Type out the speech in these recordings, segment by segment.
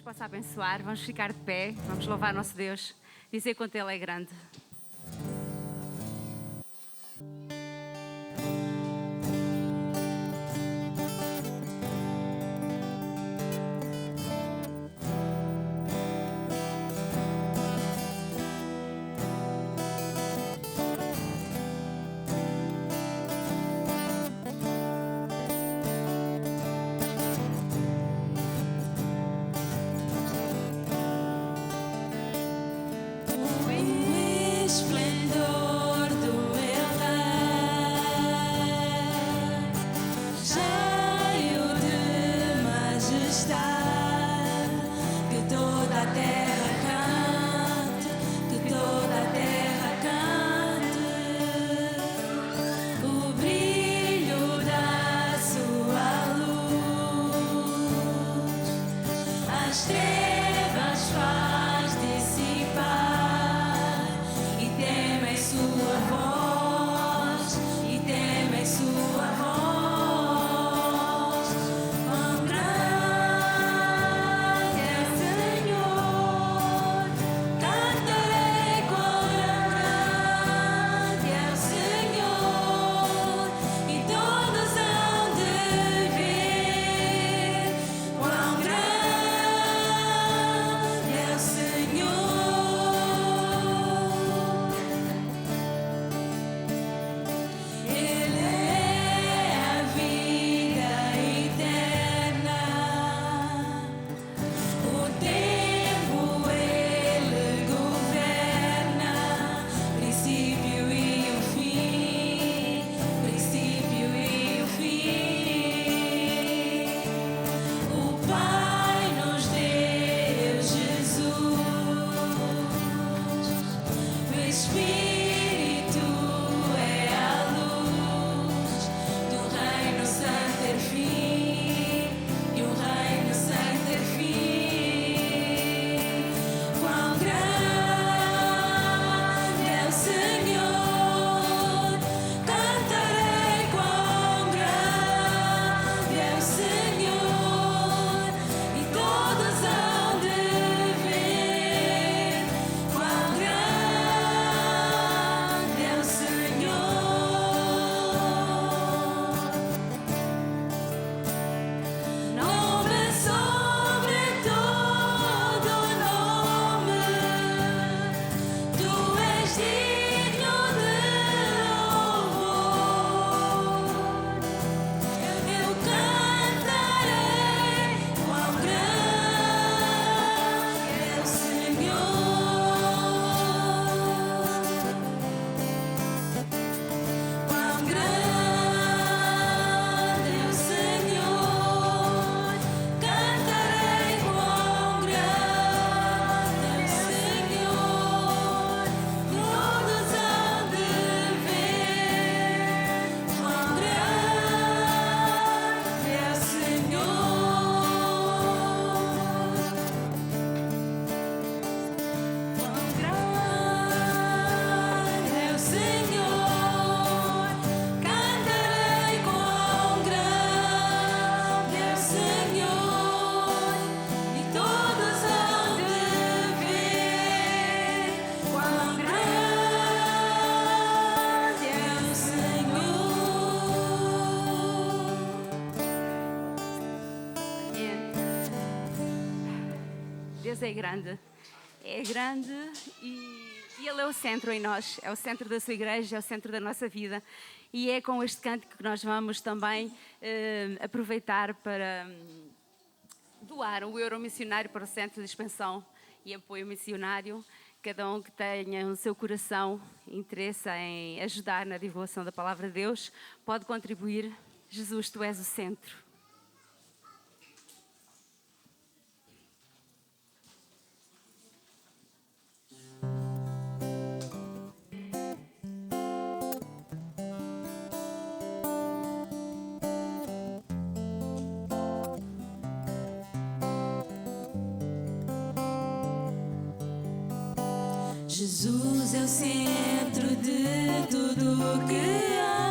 possa abençoar. Vamos ficar de pé, vamos louvar nosso Deus, dizer quanto Ele é grande. Deus é grande e Ele é o centro em nós, é o centro da sua igreja, é o centro da nossa vida, e é com este cântico que nós vamos também aproveitar para doar um euro missionário para o Centro de Expansão e Apoio Missionário. Cada um que tenha no seu coração interesse em ajudar na divulgação da Palavra de Deus pode contribuir. Jesus, Tu és o centro. Jesus é o centro de tudo que há.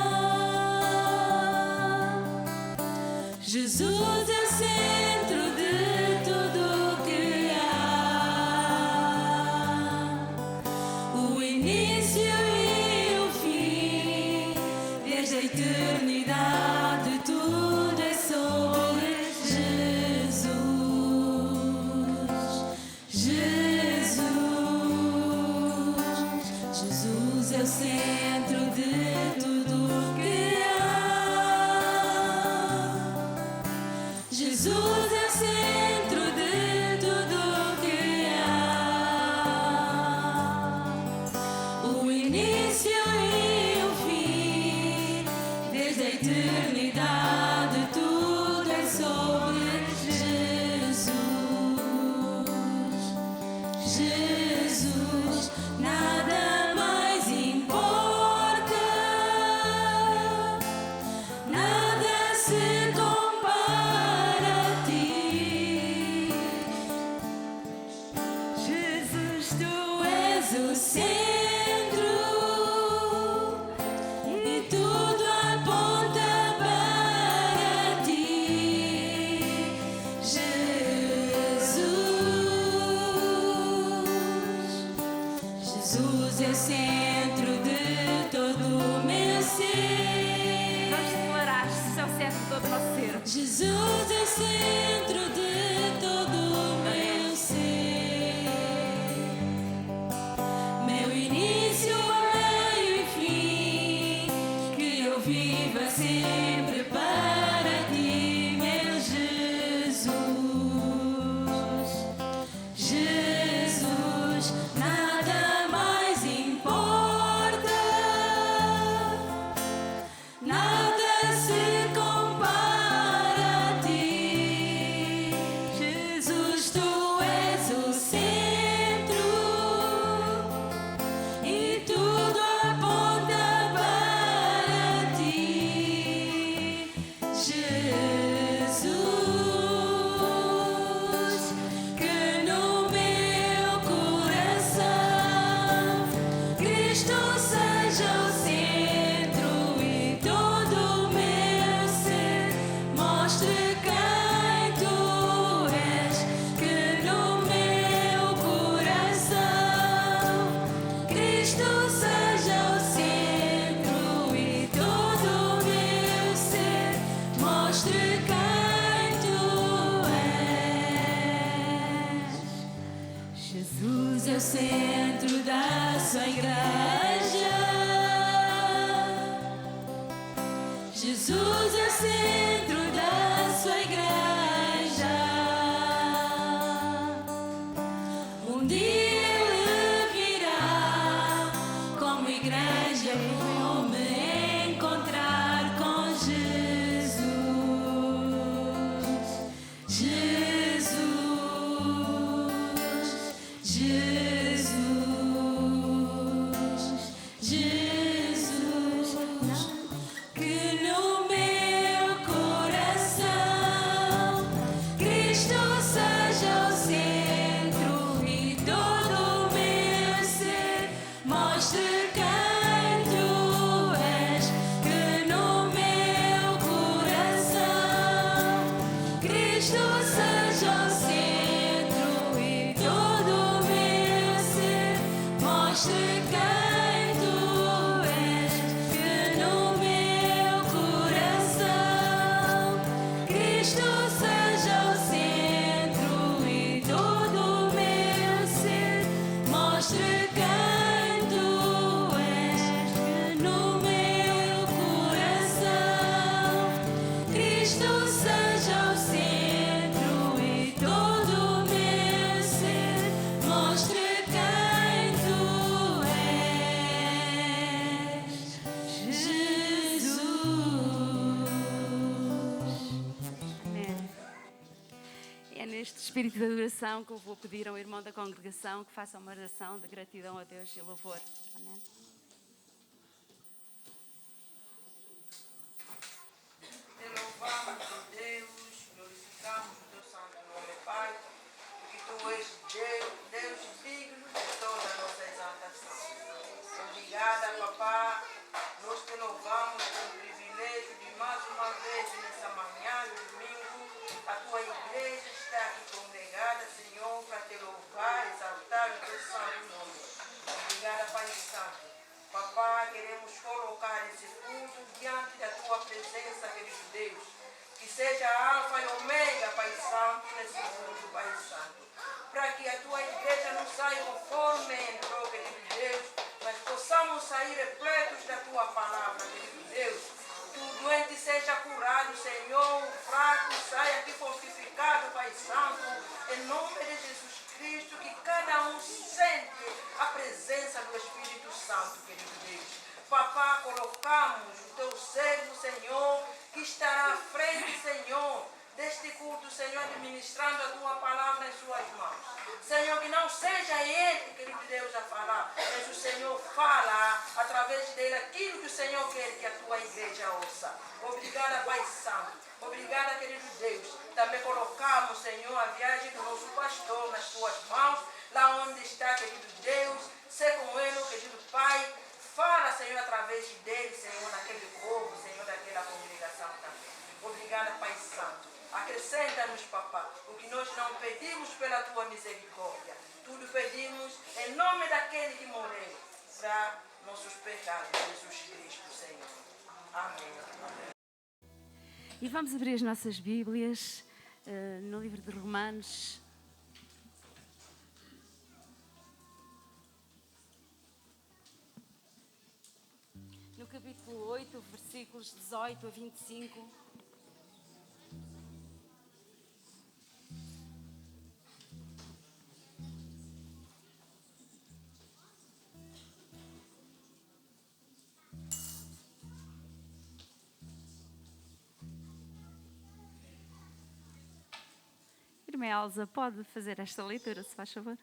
Jesus é o centro de tudo que Jesus é o centro de tudo que há. O início e o fim, desde a eternidade, tudo é sobre Jesus. Jesus, nada mais importa, nada se compara a ti. Jesus, tu és o centro e tudo aponta para ti. Jesus é o centro de todo o meu ser. Vamos declarar: Jesus é o centro de todo o nosso ser. Jesus é o centro de todo o meu ser. Meu início, meio e fim, que eu viva sempre para ti, meu Jesus. Jesus, nada mais importa, nada se compara a ti. Jesus, tu és o centro e tudo aponta para ti. Jesus, que no meu coração Cristo seja o centro e todo o meu ser mostre quem tu és. Que no meu coração Cristo seja o centro e todo o meu ser mostre quem tu és. Jesus é o centro da sua igreja. Jesus é o centro da sua igreja. Um dia ele virá como igreja, vou me encontrar com Jesus. Jesus, Jesus, Jesus, que no meu coração Cristo seja o centro e todo o meu ser mostre quem tu és. Que no meu coração Cristo seja o centro e todo o meu ser mostre quem tu és. Que no meu coração Cristo seja o centro e todo o meu ser mostre quem tu és. Que no meu coração Cristo seja o centro e todo o meu ser mostre quem tu és. Jesus. Amém. É neste espírito de adoração que eu vou pedir ao irmão da congregação que faça uma oração de gratidão a Deus e louvor. Amém. Te louvamos, ó Deus, glorificamos o teu santo nome, Pai, porque tu és Deus digno de toda a nossa exaltação. Obrigada, Papá, nós te louvamos pelo privilégio de mais uma vez nessa manhã de domingo, a tua igreja está aqui congregada, Senhor, para te louvar, exaltar o teu santo nome. Obrigada, Pai Santo. Papá, queremos colocar esse culto diante da tua presença, querido Deus. Que seja alfa e ômega, Pai Santo, nesse culto, Pai Santo. Para que a tua igreja não saia conforme entrou, querido Deus, mas possamos sair repletos da tua palavra, querido Deus. Que o doente seja curado, Senhor, o fraco saia aqui fortificado, Pai Santo, em nome de Jesus Cristo, que cada um sente a presença do Espírito Santo, querido Deus. Papá, colocamos o teu servo, Senhor, que estará à frente, Senhor, deste culto, Senhor, administrando a tua palavra em suas mãos. Senhor, que não seja ele, querido Deus, a falar, mas o Senhor fala através dele aquilo que o Senhor quer que a tua igreja ouça. Obrigada, Pai Santo. Obrigada, querido Deus. Também colocamos, Senhor, a viagem do nosso pastor nas tuas mãos, lá onde está, querido Deus. Sê com ele, querido Pai. Fala, Senhor, através dele, Senhor, naquele povo, Senhor, daquela congregação também. Obrigada, Pai Santo. Acrescenta-nos, papá, o que nós não pedimos pela tua misericórdia. Tudo pedimos em nome daquele que morreu para nossos pecados, Jesus Cristo, Senhor. Amém. E vamos abrir as nossas Bíblias no livro de Romanos. No capítulo 8, versículos 18 a 25. Irmã Elza, pode fazer esta leitura, se faz favor?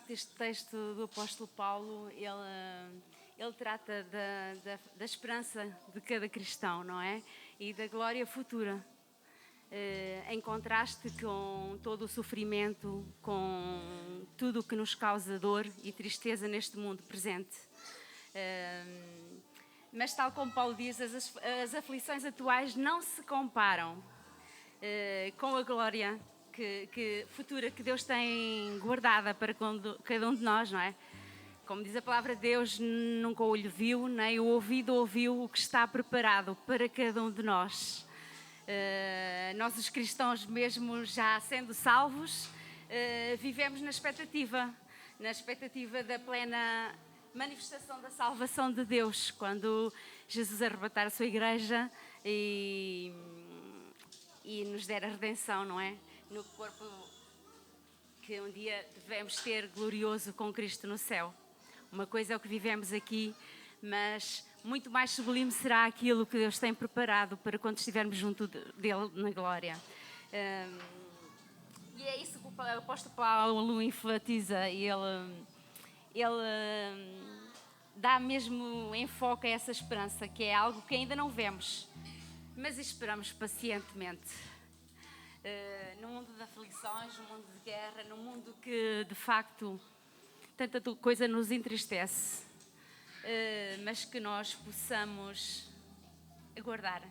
Este texto do apóstolo Paulo, ele trata da esperança de cada cristão, não é? E da glória futura, em contraste com todo o sofrimento, com tudo o que nos causa dor e tristeza neste mundo presente. Mas tal como Paulo diz, as aflições atuais não se comparam com a glória futura que Deus tem guardada para cada um de nós, não é? Como diz a palavra de Deus, nunca o olho viu, nem o ouvido ouviu o que está preparado para cada um de nós. Nós, os cristãos, mesmo já sendo salvos, vivemos na expectativa da plena manifestação da salvação de Deus, quando Jesus arrebatar a sua igreja e nos der a redenção, não é? No corpo que um dia devemos ter glorioso com Cristo no céu. Uma coisa é o que vivemos aqui, mas muito mais sublime será aquilo que Deus tem preparado para quando estivermos junto dele na glória. E é isso que o apóstolo Paulo enfatiza, e ele dá mesmo enfoque a essa esperança, que é algo que ainda não vemos, mas esperamos pacientemente. No mundo de aflições, no mundo de guerra, no mundo que de facto tanta coisa nos entristece, mas que nós possamos aguardar,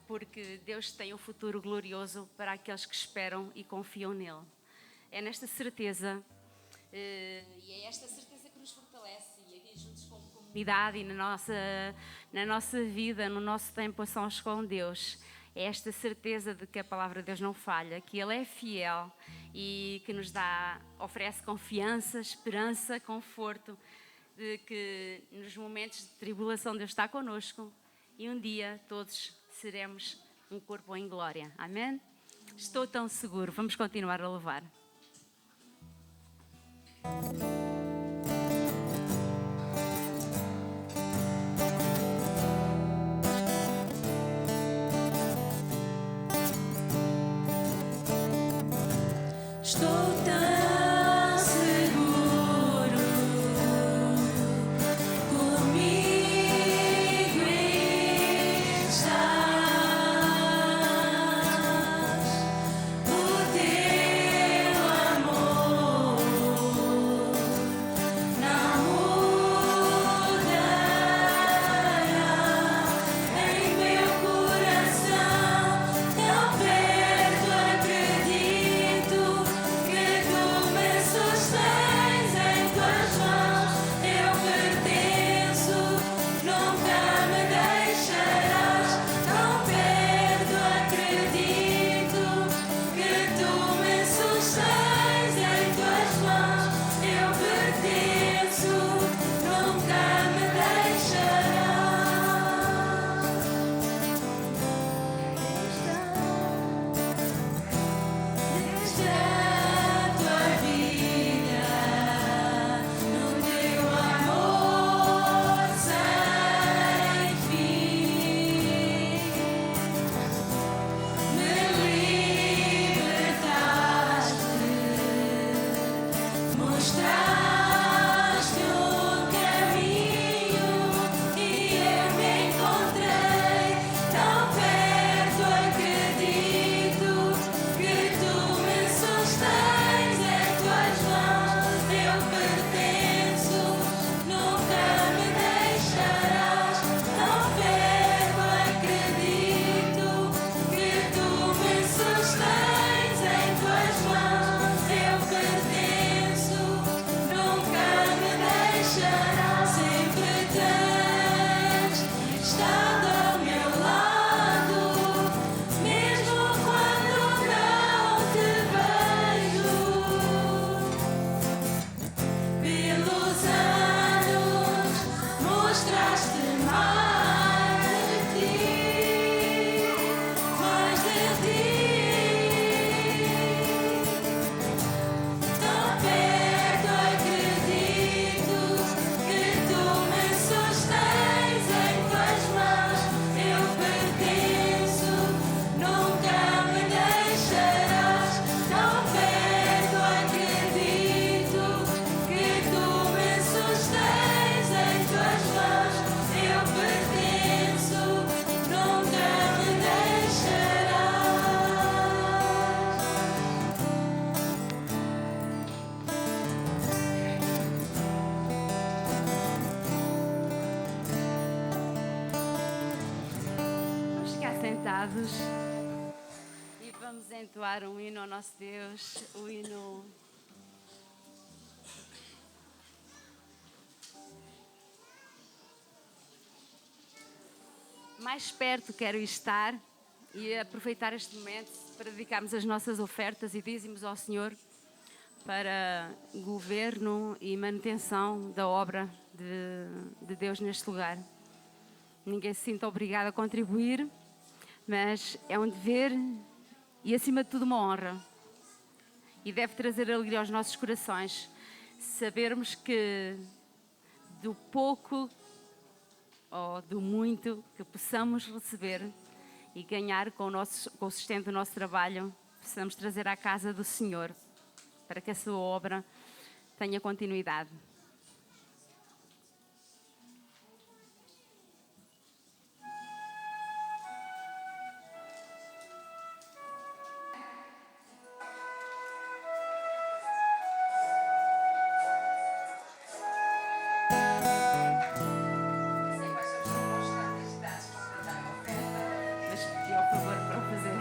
porque Deus tem um futuro glorioso para aqueles que esperam e confiam nele. É nesta certeza, e é esta certeza que nos fortalece, e aqui juntos como comunidade e na nossa vida, no nosso tempo a sós com Deus, é esta certeza de que a palavra de Deus não falha, que Ele é fiel e que nos oferece confiança, esperança, conforto, de que nos momentos de tribulação Deus está connosco e um dia todos seremos um corpo em glória. Amém? Estou tão seguro. Vamos continuar a louvar. Estou tão seguro, comigo estás, o teu amor não mudará em meu coração. Tão perto acredito que tu me sustens em tuas mãos. Eu pertenço, nunca me deixarás. Tão perto acredito que tu me sustens em tuas mãos. Eu pertenço, nunca me deixarás. Desde a tua vida, no teu amor sem fim, me libertaste, mostraste o caminho e eu me encontrei. Tão perto acredito que tu me sustens em tuas mãos. Eu pertenço, nunca me deixarás. Tão perto acredito que tu me sustens em tuas mãos. Eu pertenço, nunca me deixarás. Sempre tens estado ao meu lado, mesmo quando não te vejo. Pelos anos mostraste mais de ti, mais de ti. Tão perto acredito que tu me sustens em tuas mãos. Eu pertenço, nunca me deixarás. Tão perto acredito que tu me sustens em tuas mãos. Eu pertenço, nunca me Vamos ficar sentados e vamos entoar um hino ao nosso Deus, o hino. Mais perto quero estar e aproveitar este momento para dedicarmos as nossas ofertas e dízimos ao Senhor para governo e manutenção da obra de Deus neste lugar. Ninguém se sinta obrigado a contribuir, mas é um dever e, acima de tudo, uma honra. E deve trazer alegria aos nossos corações sabermos que do pouco ou do muito que possamos receber e ganhar com o sustento do nosso trabalho, possamos trazer à casa do Senhor para que a sua obra tenha continuidade. Mas pedi ao favor para o fazer.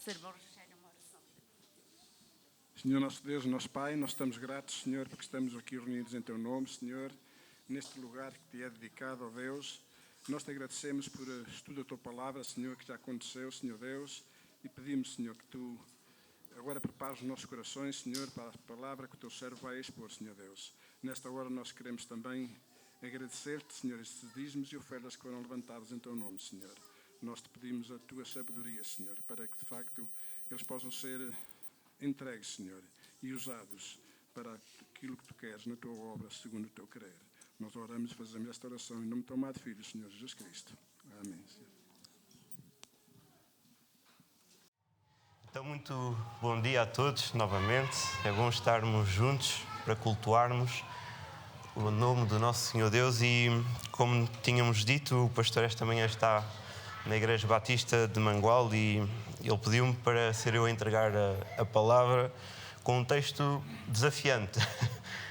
os irmãos recebem uma oração. Senhor nosso Deus, nosso Pai, nós estamos gratos, Senhor, porque estamos aqui reunidos em Teu nome, Senhor, neste lugar que Te é dedicado, ó Deus. Nós Te agradecemos por estudo da Tua Palavra, Senhor, que já aconteceu, Senhor Deus, e pedimos, Senhor, que Tu agora prepares os nossos corações, Senhor, para a palavra que o Teu servo vai expor, Senhor Deus. Nesta hora nós queremos também agradecer-Te, Senhor, estes dízimos e ofertas que foram levantados em Teu nome, Senhor. Nós Te pedimos a Tua sabedoria, Senhor, para que de facto eles possam ser entregues, Senhor, e usados para aquilo que Tu queres na Tua obra, segundo o Teu querer. Nós oramos e fazemos esta oração em nome do Teu amado Filho, Senhor Jesus Cristo. Amém, Senhor. Então, muito bom dia a todos, novamente. É bom estarmos juntos para cultuarmos o nome do nosso Senhor Deus e, como tínhamos dito, o pastor esta manhã está na Igreja Batista de Mangual e ele pediu-me para ser eu a entregar a palavra com um texto desafiante.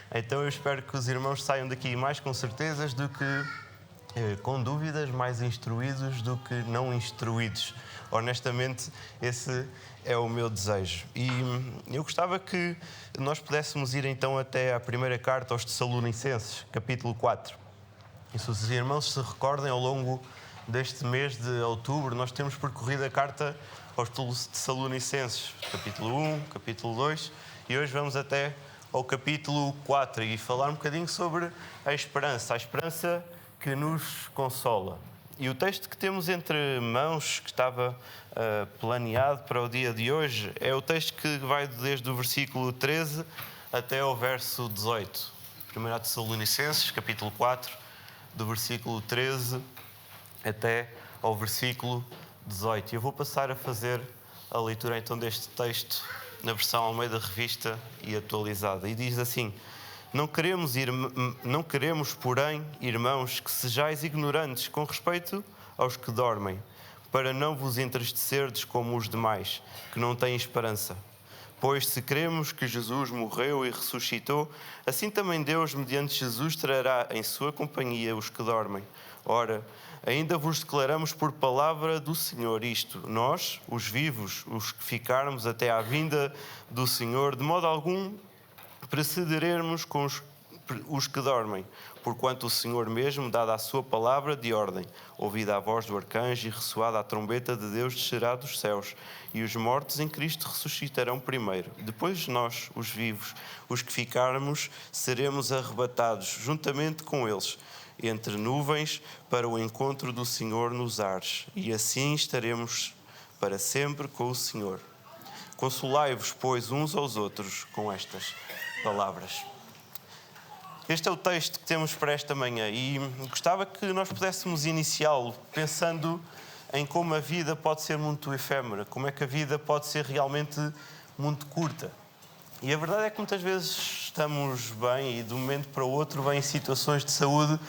Então eu espero que os irmãos saiam daqui mais com certezas do que com dúvidas, mais instruídos do que não instruídos. Honestamente, esse é o meu desejo. E eu gostava que nós pudéssemos ir então até à primeira carta aos Tessalonicenses, capítulo 4. E se os irmãos se recordem, ao longo deste mês de outubro, nós temos percorrido a carta aos Tessalonicenses, capítulo 1, capítulo 2, e hoje vamos até ao capítulo 4 e falar um bocadinho sobre a esperança que nos consola. E o texto que temos entre mãos, que estava planeado para o dia de hoje, é o texto que vai desde o versículo 13 até ao verso 18. 1 Tessalonicenses, capítulo 4, do versículo 13 até ao versículo 18. Eu vou passar a fazer a leitura então deste texto na versão Almeida Revista e atualizada. E diz assim: Não queremos, porém, irmãos, que sejais ignorantes com respeito aos que dormem, para não vos entristecerdes como os demais, que não têm esperança. Pois se cremos que Jesus morreu e ressuscitou, assim também Deus, mediante Jesus, trará em sua companhia os que dormem. Ora, ainda vos declaramos por palavra do Senhor isto: nós, os vivos, os que ficarmos até à vinda do Senhor, de modo algum precederemos com os que dormem, porquanto o Senhor mesmo, dada a sua palavra de ordem, ouvida a voz do arcanjo e ressoada a trombeta de Deus, descerá dos céus, e os mortos em Cristo ressuscitarão primeiro. Depois nós, os vivos, os que ficarmos, seremos arrebatados juntamente com eles entre nuvens para o encontro do Senhor nos ares, e assim estaremos para sempre com o Senhor. Consolai-vos, pois, uns aos outros com estas palavras. Este é o texto que temos para esta manhã e gostava que nós pudéssemos iniciá-lo pensando em como a vida pode ser muito efêmera, como é que a vida pode ser realmente muito curta. E a verdade é que muitas vezes estamos bem e de um momento para o outro vêm situações de saúde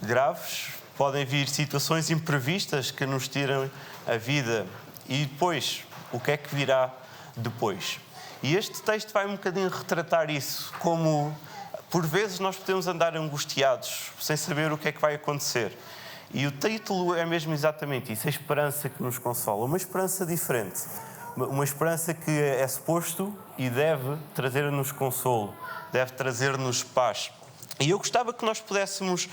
graves, podem vir situações imprevistas que nos tiram a vida. E depois, o que é que virá depois? E este texto vai um bocadinho retratar isso, como por vezes nós podemos andar angustiados, sem saber o que é que vai acontecer. E o título é mesmo exatamente isso, a esperança que nos consola. Uma esperança diferente, uma esperança que é suposto e deve trazer-nos consolo, deve trazer-nos paz. E eu gostava que nós pudéssemos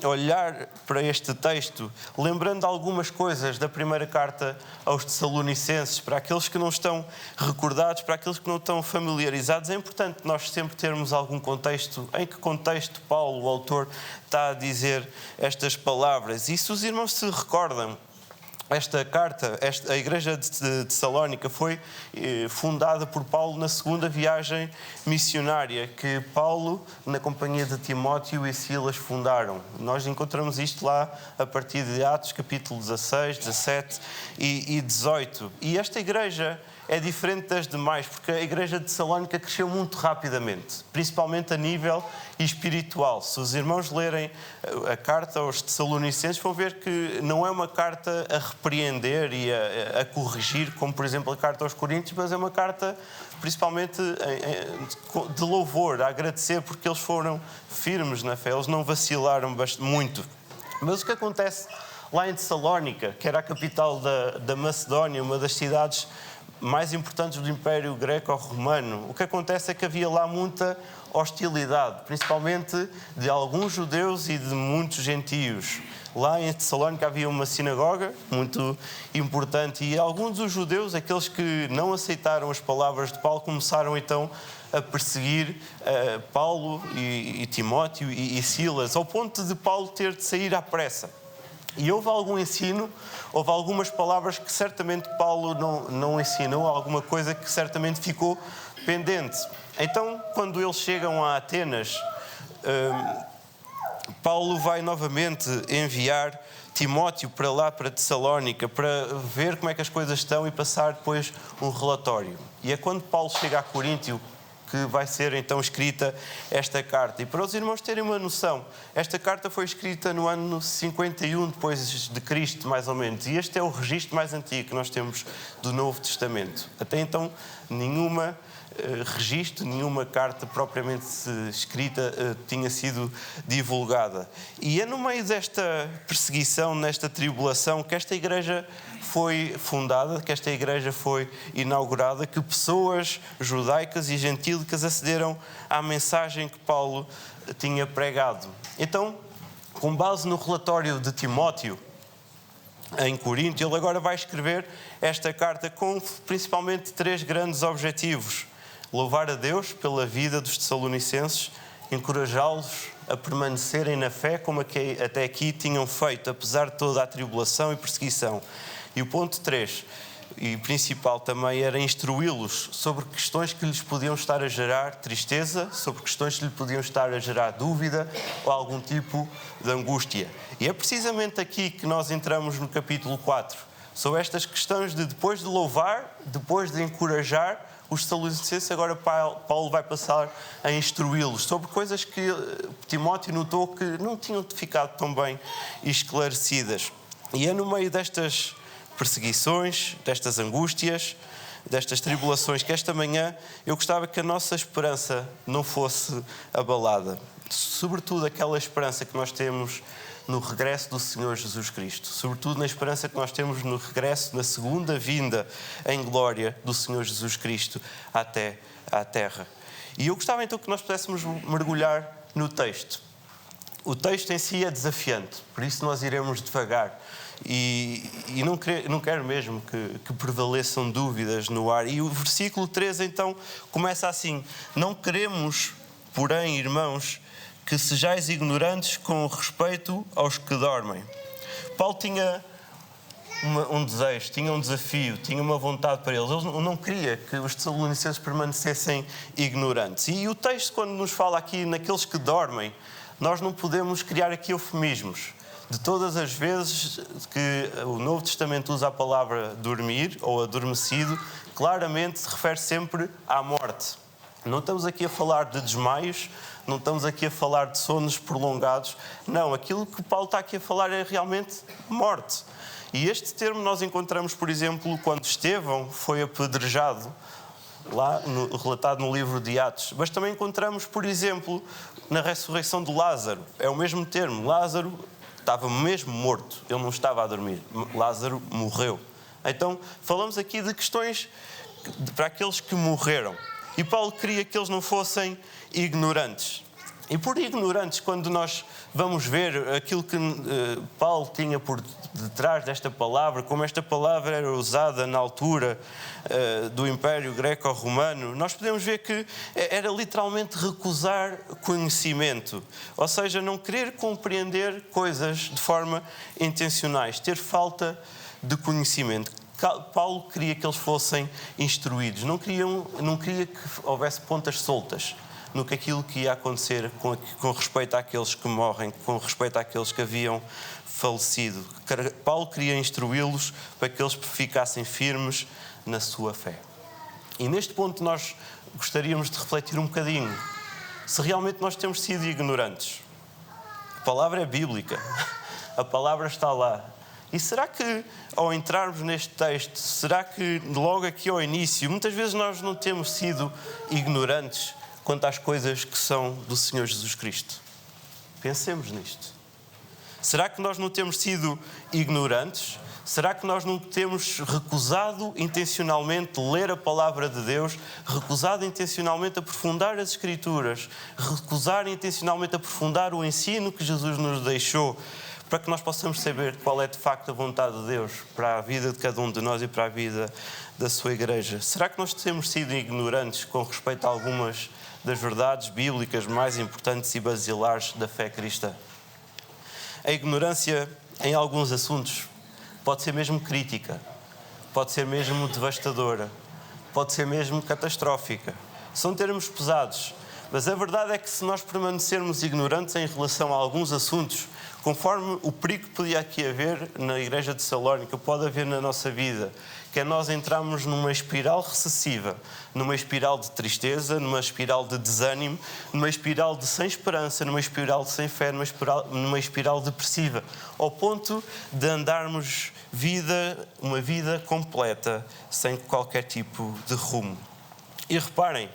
olhar para este texto, lembrando algumas coisas da primeira carta aos Tessalonicenses, para aqueles que não estão recordados, para aqueles que não estão familiarizados. É importante nós sempre termos algum contexto, em que contexto Paulo, o autor, está a dizer estas palavras. E se os irmãos se recordam, esta carta, a igreja de Tessalónica foi fundada por Paulo na segunda viagem missionária que Paulo, na companhia de Timóteo e Silas, fundaram. Nós encontramos isto lá a partir de Atos, capítulo 16, 17 e 18. E esta igreja é diferente das demais, porque a igreja de Tessalónica cresceu muito rapidamente, principalmente a nível espiritual. Se os irmãos lerem a carta aos Tessalonicenses, vão ver que não é uma carta a repreender e a corrigir, como por exemplo a carta aos Coríntios, mas é uma carta principalmente de louvor, a agradecer, porque eles foram firmes na fé, eles não vacilaram muito. Mas o que acontece lá em Tessalónica, que era a capital da Macedónia, uma das cidades mais importantes do Império Greco-Romano, o que acontece é que havia lá muita hostilidade, principalmente de alguns judeus e de muitos gentios. Lá em Tessalónica havia uma sinagoga muito importante e alguns dos judeus, aqueles que não aceitaram as palavras de Paulo, começaram então a perseguir Paulo e Timóteo e Silas, ao ponto de Paulo ter de sair à pressa. E houve algum ensino, houve algumas palavras que certamente Paulo não ensinou, alguma coisa que certamente ficou pendente. Então, quando eles chegam a Atenas, Paulo vai novamente enviar Timóteo para lá, para Tessalónica, para ver como é que as coisas estão e passar depois um relatório. E é quando Paulo chega a Coríntio que vai ser então escrita esta carta. E para os irmãos terem uma noção, esta carta foi escrita no ano 51 depois de Cristo, mais ou menos. E este é o registro mais antigo que nós temos do Novo Testamento. Até então, nenhuma registro, nenhuma carta propriamente escrita tinha sido divulgada. E é no meio desta perseguição, nesta tribulação, que esta igreja foi fundada, que esta igreja foi inaugurada, que pessoas judaicas e gentílicas acederam à mensagem que Paulo tinha pregado. Então, com base no relatório de Timóteo, em Coríntio, ele agora vai escrever esta carta com principalmente 3 grandes objetivos: louvar a Deus pela vida dos tessalonicenses, encorajá-los a permanecerem na fé como até aqui tinham feito, apesar de toda a tribulação e perseguição. E o ponto 3, e principal também, era instruí-los sobre questões que lhes podiam estar a gerar tristeza, sobre questões que lhes podiam estar a gerar dúvida ou algum tipo de angústia. E é precisamente aqui que nós entramos no capítulo 4, sobre estas questões de depois de louvar, depois de encorajar os tessalonicenses, agora Paulo vai passar a instruí-los sobre coisas que Timóteo notou que não tinham ficado tão bem esclarecidas. E é no meio destas perseguições, destas angústias, destas tribulações, que esta manhã eu gostava que a nossa esperança não fosse abalada. Sobretudo aquela esperança que nós temos no regresso do Senhor Jesus Cristo. Sobretudo na esperança que nós temos no regresso, na segunda vinda em glória do Senhor Jesus Cristo até à terra. E eu gostava então que nós pudéssemos mergulhar no texto. O texto em si é desafiante, por isso nós iremos devagar. E não quero mesmo que prevaleçam dúvidas no ar. E o versículo 3 então começa assim: não queremos, porém, irmãos, que sejais ignorantes com respeito aos que dormem. Paulo tinha um desejo, tinha um desafio, tinha uma vontade para eles. Ele não queria que os tessalonicenses permanecessem ignorantes. E o texto, quando nos fala aqui naqueles que dormem, nós não podemos criar aqui eufemismos. De todas as vezes que o Novo Testamento usa a palavra dormir ou adormecido, claramente se refere sempre à morte. Não estamos aqui a falar de desmaios, não estamos aqui a falar de sonos prolongados. Não, aquilo que Paulo está aqui a falar é realmente morte. E este termo nós encontramos, por exemplo, quando Estevão foi apedrejado, relatado no livro de Atos. Mas também encontramos, por exemplo, na ressurreição de Lázaro. É o mesmo termo. Lázaro estava mesmo morto, ele não estava a dormir. Lázaro morreu. Então, falamos aqui de questões para aqueles que morreram. E Paulo queria que eles não fossem ignorantes. E por ignorantes, quando nós vamos ver aquilo que Paulo tinha por detrás desta palavra, como esta palavra era usada na altura do Império Greco-Romano, nós podemos ver que era literalmente recusar conhecimento. Ou seja, não querer compreender coisas de forma intencionais, ter falta de conhecimento. Paulo queria que eles fossem instruídos, não queria que houvesse pontas soltas no que aquilo que ia acontecer com respeito àqueles que morrem, com respeito àqueles que haviam falecido. Paulo queria instruí-los para que eles ficassem firmes na sua fé. E neste ponto nós gostaríamos de refletir um bocadinho se realmente nós temos sido ignorantes. A palavra é bíblica, a palavra está lá. E será que, ao entrarmos neste texto, será que logo aqui ao início, muitas vezes nós não temos sido ignorantes quanto às coisas que são do Senhor Jesus Cristo? Pensemos nisto. Será que nós não temos sido ignorantes? Será que nós não temos recusado intencionalmente ler a palavra de Deus, recusado intencionalmente aprofundar as Escrituras, recusar intencionalmente aprofundar o ensino que Jesus nos deixou, para que nós possamos saber qual é de facto a vontade de Deus para a vida de cada um de nós e para a vida da sua igreja? Será que nós temos sido ignorantes com respeito a algumas das verdades bíblicas mais importantes e basilares da fé cristã? A ignorância em alguns assuntos pode ser mesmo crítica, pode ser mesmo devastadora, pode ser mesmo catastrófica. São termos pesados, mas a verdade é que se nós permanecermos ignorantes em relação a alguns assuntos, conforme o perigo que podia aqui haver na igreja de Salónica, pode haver na nossa vida, que é nós entrarmos numa espiral recessiva, numa espiral de tristeza, numa espiral de desânimo, numa espiral de sem esperança, numa espiral de sem fé, numa espiral depressiva, ao ponto de andarmos uma vida completa, sem qualquer tipo de rumo. E reparem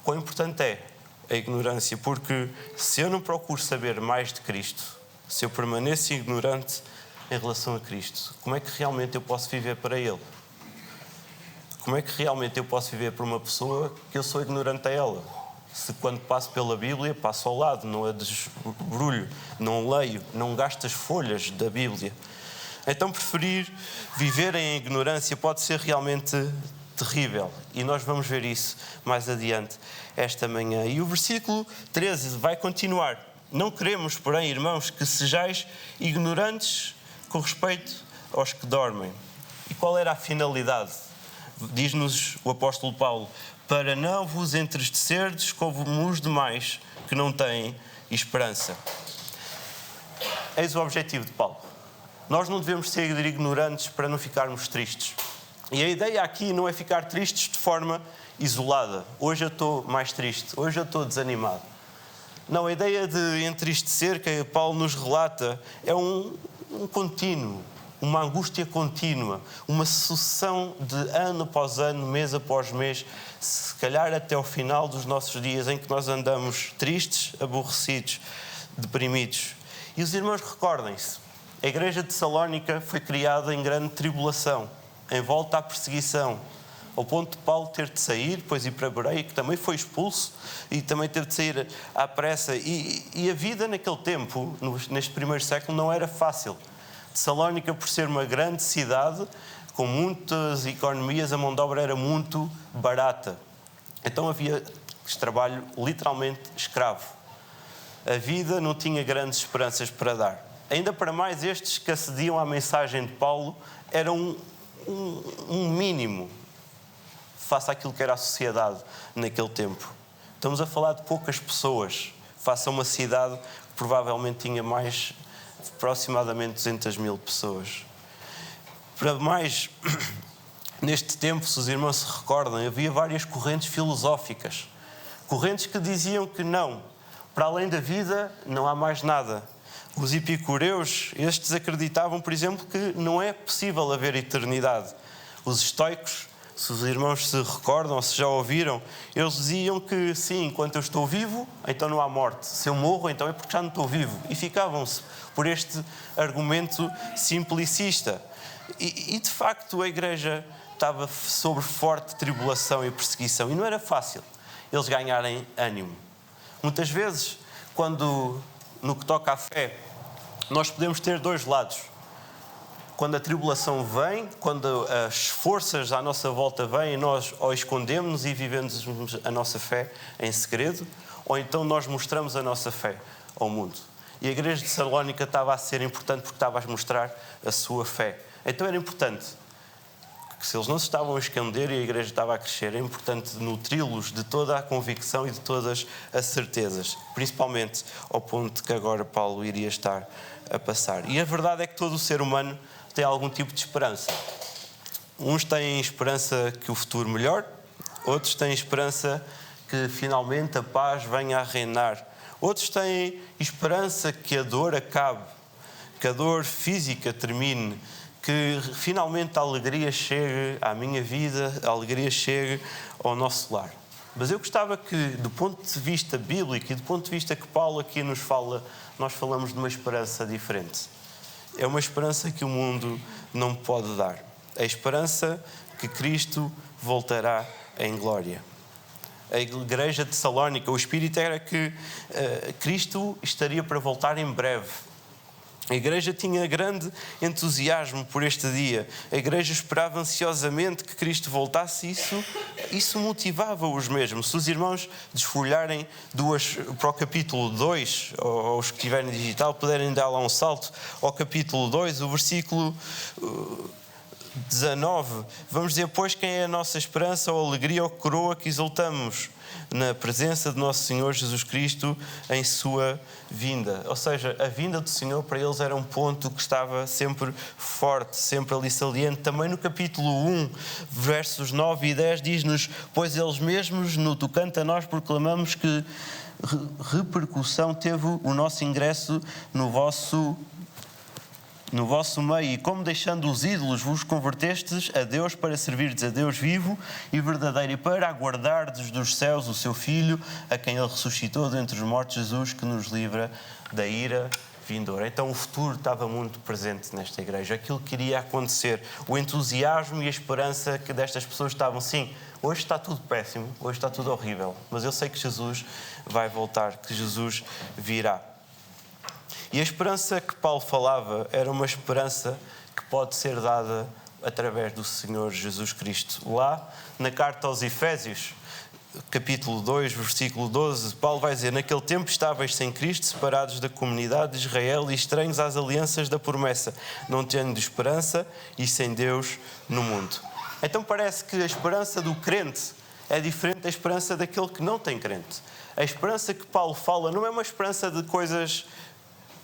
quão importante é a ignorância, porque se eu não procuro saber mais de Cristo, se eu permaneço ignorante em relação a Cristo, como é que realmente eu posso viver para Ele? Como é que realmente eu posso viver para uma pessoa que eu sou ignorante a ela? Se quando passo pela Bíblia, passo ao lado, não a desbrulho, não leio, não gasto as folhas da Bíblia. Então preferir viver em ignorância pode ser realmente terrível. E nós vamos ver isso mais adiante esta manhã. E o versículo 13 vai continuar. Não queremos, porém, irmãos, que sejais ignorantes com respeito aos que dormem. E qual era a finalidade? Diz-nos o apóstolo Paulo: para não vos entristecerdes como os demais que não têm esperança. Eis o objetivo de Paulo. Nós não devemos ser ignorantes para não ficarmos tristes. E a ideia aqui não é ficar tristes de forma isolada. Hoje eu estou mais triste, hoje eu estou desanimado. Não, a ideia de entristecer que Paulo nos relata é um contínuo, uma angústia contínua, uma sucessão de ano após ano, mês após mês, se calhar até ao final dos nossos dias, em que nós andamos tristes, aborrecidos, deprimidos. E os irmãos, recordem-se, a igreja de Salónica foi criada em grande tribulação, em volta à perseguição, ao ponto de Paulo ter de sair, depois ir para Bereia, que também foi expulso, e também teve de sair à pressa. E a vida naquele tempo, neste primeiro século, não era fácil. Salónica, por ser uma grande cidade, com muitas economias, a mão de obra era muito barata. Então havia trabalho literalmente escravo. A vida não tinha grandes esperanças para dar. Ainda para mais, estes que acediam à mensagem de Paulo eram um mínimo face àquilo que era a sociedade naquele tempo. Estamos a falar de poucas pessoas, face a uma cidade que provavelmente tinha mais, aproximadamente 200 mil pessoas. Para mais, neste tempo, se os irmãos se recordam, havia várias correntes filosóficas. Correntes que diziam que não, para além da vida não há mais nada. Os epicureus, estes acreditavam, por exemplo, que não é possível haver eternidade. Os estoicos, se os irmãos se recordam ou se já ouviram, eles diziam que sim, enquanto eu estou vivo, então não há morte. Se eu morro, então é porque já não estou vivo. E ficavam-se por este argumento simplicista. E de facto a igreja estava sob forte tribulação e perseguição. E não era fácil eles ganharem ânimo. Muitas vezes, quando no que toca à fé, nós podemos ter dois lados. Quando a tribulação vem, quando as forças à nossa volta vêm, nós ou escondemos-nos e vivemos a nossa fé em segredo, ou então nós mostramos a nossa fé ao mundo. E a igreja de Salónica estava a ser importante porque estava a mostrar a sua fé. Então era importante que, se eles não se estavam a esconder e a igreja estava a crescer, é importante nutri-los de toda a convicção e de todas as certezas, principalmente ao ponto que agora Paulo iria estar a passar. E a verdade é que todo o ser humano tem algum tipo de esperança. Uns têm esperança que o futuro melhore, outros têm esperança que finalmente a paz venha a reinar. Outros têm esperança que a dor acabe, que a dor física termine, que finalmente a alegria chegue à minha vida, a alegria chegue ao nosso lar. Mas eu gostava que, do ponto de vista bíblico e do ponto de vista que Paulo aqui nos fala, nós falamos de uma esperança diferente. É uma esperança que o mundo não pode dar. A esperança que Cristo voltará em glória. A igreja de Tessalónica, o espírito era que Cristo estaria para voltar em breve. A igreja tinha grande entusiasmo por este dia. A igreja esperava ansiosamente que Cristo voltasse e isso motivava-os mesmo. Se os irmãos desfolharem para o capítulo 2, ou os que tiverem digital puderem dar lá um salto, ao capítulo 2, o versículo 19, vamos dizer: pois quem é a nossa esperança, ou alegria, ou coroa, que exultamos na presença de nosso Senhor Jesus Cristo em sua vinda. Ou seja, a vinda do Senhor para eles era um ponto que estava sempre forte, sempre ali saliente. Também no capítulo 1, versos 9 e 10, diz-nos: pois eles mesmos, no tocante a nós, proclamamos que repercussão teve o nosso ingresso no vosso meio, e como deixando os ídolos vos convertestes a Deus para servirdes a Deus vivo e verdadeiro, e para aguardardes dos céus o seu Filho, a quem Ele ressuscitou dentre os mortos, Jesus, que nos livra da ira vindoura. Então o futuro estava muito presente nesta igreja, aquilo que iria acontecer, o entusiasmo e a esperança que destas pessoas estavam. Sim, hoje está tudo péssimo, hoje está tudo horrível, mas eu sei que Jesus vai voltar, que Jesus virá. E a esperança que Paulo falava era uma esperança que pode ser dada através do Senhor Jesus Cristo. Lá, na carta aos Efésios, capítulo 2, versículo 12, Paulo vai dizer: naquele tempo estáveis sem Cristo, separados da comunidade de Israel e estranhos às alianças da promessa, não tendo esperança e sem Deus no mundo. Então parece que a esperança do crente é diferente da esperança daquele que não tem crente. A esperança que Paulo fala não é uma esperança de coisas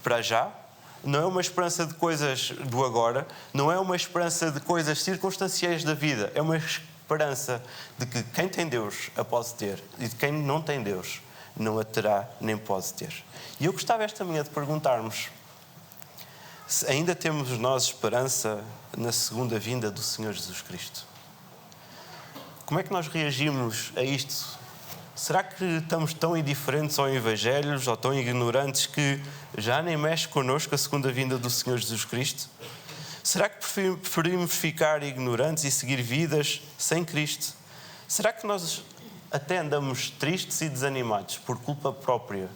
para já, não é uma esperança de coisas do agora, não é uma esperança de coisas circunstanciais da vida, é uma esperança de que quem tem Deus a pode ter e de quem não tem Deus não a terá nem pode ter. E eu gostava esta manhã de perguntarmos se ainda temos nós esperança na segunda vinda do Senhor Jesus Cristo. Como é que nós reagimos a isto? Será que estamos tão indiferentes ao Evangelho ou tão ignorantes que já nem mexe connosco a segunda vinda do Senhor Jesus Cristo? Será que preferimos ficar ignorantes e seguir vidas sem Cristo? Será que nós até andamos tristes e desanimados por culpa própria,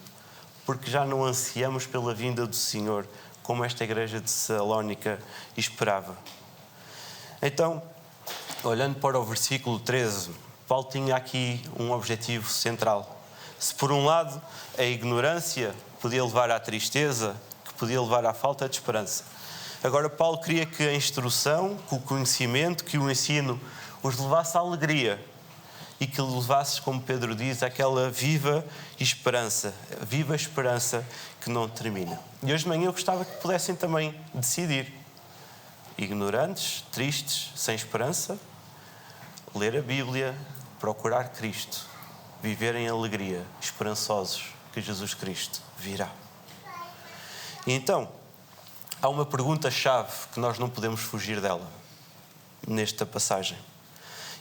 porque já não ansiamos pela vinda do Senhor, como esta igreja de Tessalónica esperava? Então, olhando para o versículo 13, Paulo tinha aqui um objetivo central. Se por um lado a ignorância podia levar à tristeza, que podia levar à falta de esperança, agora Paulo queria que a instrução, que o conhecimento, que o ensino os levasse à alegria e que levasse, como Pedro diz, àquela viva esperança que não termina. E hoje de manhã eu gostava que pudessem também decidir, ignorantes, tristes, sem esperança, ler a Bíblia, procurar Cristo, viver em alegria, esperançosos que Jesus Cristo virá. E então, há uma pergunta-chave que nós não podemos fugir dela nesta passagem.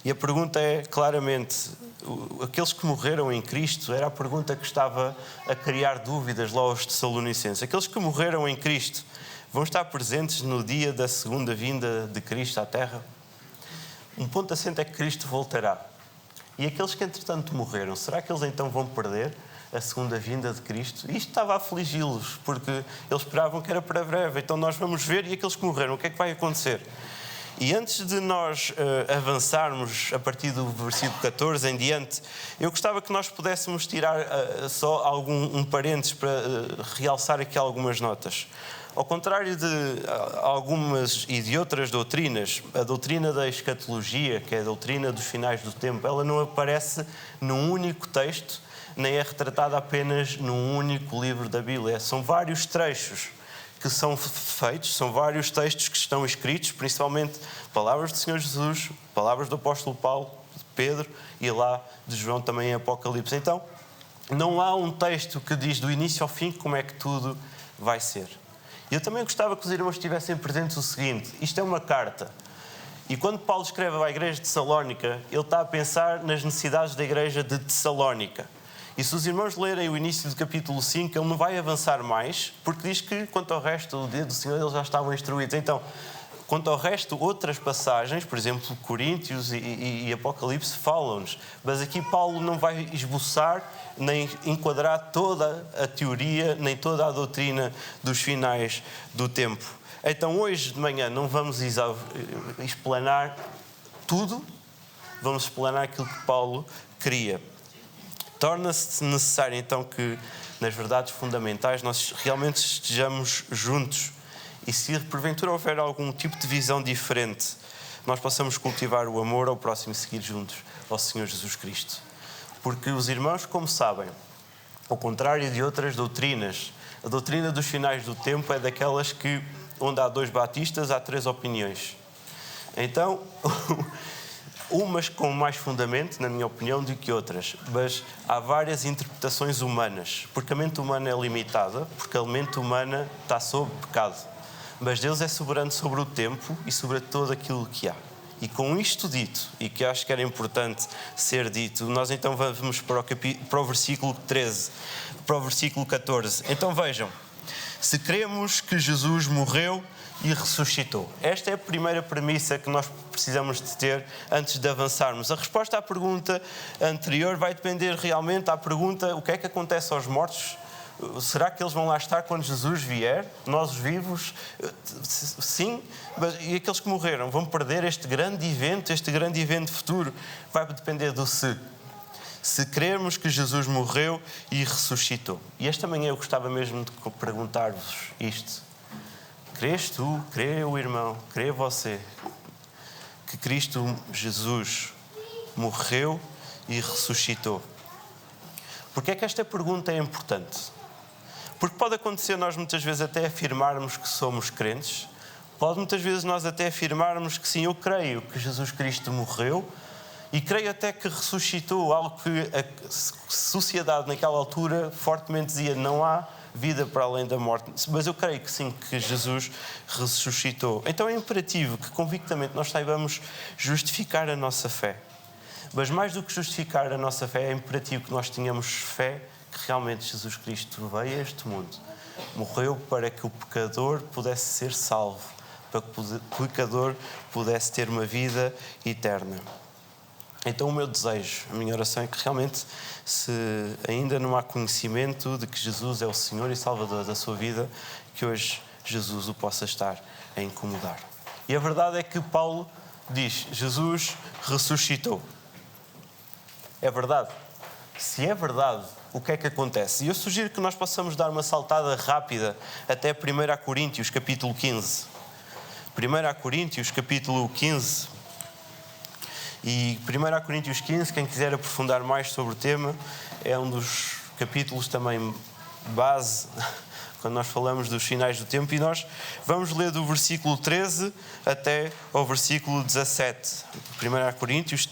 E a pergunta é, claramente, aqueles que morreram em Cristo, era a pergunta que estava a criar dúvidas lá aos Tessalonicenses. Aqueles que morreram em Cristo vão estar presentes no dia da segunda vinda de Cristo à Terra? Um ponto assente é que Cristo voltará. E aqueles que entretanto morreram, será que eles então vão perder a segunda vinda de Cristo? Isto estava a afligi-los, porque eles esperavam que era para breve. Então nós vamos ver, e aqueles que morreram, o que é que vai acontecer? E antes de nós avançarmos a partir do versículo 14 em diante, eu gostava que nós pudéssemos tirar só um parênteses para realçar aqui algumas notas. Ao contrário de algumas e de outras doutrinas, a doutrina da escatologia, que é a doutrina dos finais do tempo, ela não aparece num único texto, nem é retratada apenas num único livro da Bíblia. São vários trechos que são feitos, são vários textos que estão escritos, principalmente palavras do Senhor Jesus, palavras do apóstolo Paulo, de Pedro e lá de João também em Apocalipse. Então, não há um texto que diz do início ao fim como é que tudo vai ser. Eu também gostava que os irmãos tivessem presentes o seguinte: isto é uma carta. E quando Paulo escreve à igreja de Tessalónica, ele está a pensar nas necessidades da igreja de Tessalónica. E se os irmãos lerem o início do capítulo 5, ele não vai avançar mais, porque diz que, quanto ao resto, o dia do Senhor, eles já estavam instruídos. Então, quanto ao resto, outras passagens, por exemplo, Coríntios e Apocalipse, falam-nos. Mas aqui Paulo não vai esboçar nem enquadrar toda a teoria, nem toda a doutrina dos finais do tempo. Então, hoje de manhã não vamos explanar tudo, vamos explanar aquilo que Paulo queria. Torna-se necessário, então, que nas verdades fundamentais nós realmente estejamos juntos e se porventura houver algum tipo de visão diferente, nós possamos cultivar o amor ao próximo e seguir juntos ao Senhor Jesus Cristo. Porque os irmãos, como sabem, ao contrário de outras doutrinas, a doutrina dos finais do tempo é daquelas que, onde há 2 batistas, há 3 opiniões. Então, umas com mais fundamento, na minha opinião, do que outras. Mas há várias interpretações humanas. Porque a mente humana é limitada, porque a mente humana está sob pecado. Mas Deus é soberano sobre o tempo e sobre todo aquilo que há. E com isto dito, e que acho que era importante ser dito, nós então vamos para o versículo 13, para o versículo 14. Então vejam, se cremos que Jesus morreu e ressuscitou. Esta é a primeira premissa que nós precisamos de ter antes de avançarmos. A resposta à pergunta anterior vai depender realmente à pergunta: o que é que acontece aos mortos? Será que eles vão lá estar quando Jesus vier? Nós os vivos? Sim. E aqueles que morreram vão perder este grande evento futuro? Vai depender do se. Se crermos que Jesus morreu e ressuscitou. E esta manhã eu gostava mesmo de perguntar-vos isto. Crês tu, crê o irmão, crê você, que Cristo Jesus morreu e ressuscitou? Porque é que esta pergunta é importante? Porque pode acontecer nós muitas vezes até afirmarmos que somos crentes, pode muitas vezes nós até afirmarmos que sim, eu creio que Jesus Cristo morreu e creio até que ressuscitou, algo que a sociedade naquela altura fortemente dizia: não há vida para além da morte. Mas eu creio que sim, que Jesus ressuscitou. Então é imperativo que convictamente nós saibamos justificar a nossa fé. Mas mais do que justificar a nossa fé, é imperativo que nós tenhamos fé que realmente Jesus Cristo veio a este mundo, morreu para que o pecador pudesse ser salvo, para que o pecador pudesse ter uma vida eterna. Então o meu desejo, a minha oração é que realmente, se ainda não há conhecimento de que Jesus é o Senhor e Salvador da sua vida, que hoje Jesus o possa estar a incomodar. E a verdade é que Paulo diz: Jesus ressuscitou. É verdade? Se é verdade, o que é que acontece? E eu sugiro que nós possamos dar uma saltada rápida até 1 Coríntios, capítulo 15. 1 Coríntios, capítulo 15. E 1 Coríntios 15, quem quiser aprofundar mais sobre o tema, é um dos capítulos também base, quando nós falamos dos finais do tempo. E nós vamos ler do versículo 13 até ao versículo 17. 1 Coríntios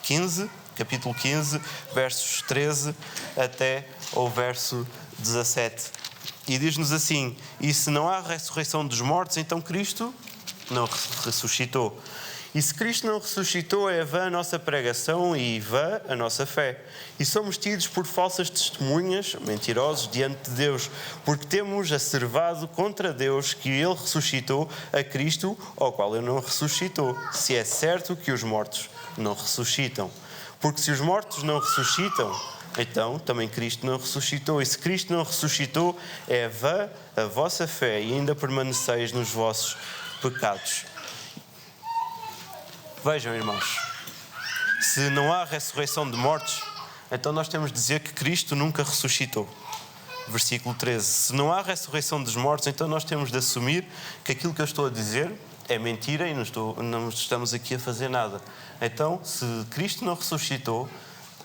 15, capítulo 15, versos 13 até ao verso 17. E diz-nos assim: e se não há ressurreição dos mortos, então Cristo não ressuscitou. E se Cristo não ressuscitou, é vã a nossa pregação e vã a nossa fé. E somos tidos por falsas testemunhas, mentirosos diante de Deus, porque temos asservado contra Deus que Ele ressuscitou a Cristo, ao qual Ele não ressuscitou, se é certo que os mortos não ressuscitam. Porque se os mortos não ressuscitam, então também Cristo não ressuscitou. E se Cristo não ressuscitou, é vã a vossa fé e ainda permaneceis nos vossos pecados. Vejam, irmãos, se não há ressurreição de mortos, então nós temos de dizer que Cristo nunca ressuscitou. Versículo 13. Se não há ressurreição dos mortos, então nós temos de assumir que aquilo que eu estou a dizer é mentira e não estamos aqui a fazer nada. Então, se Cristo não ressuscitou,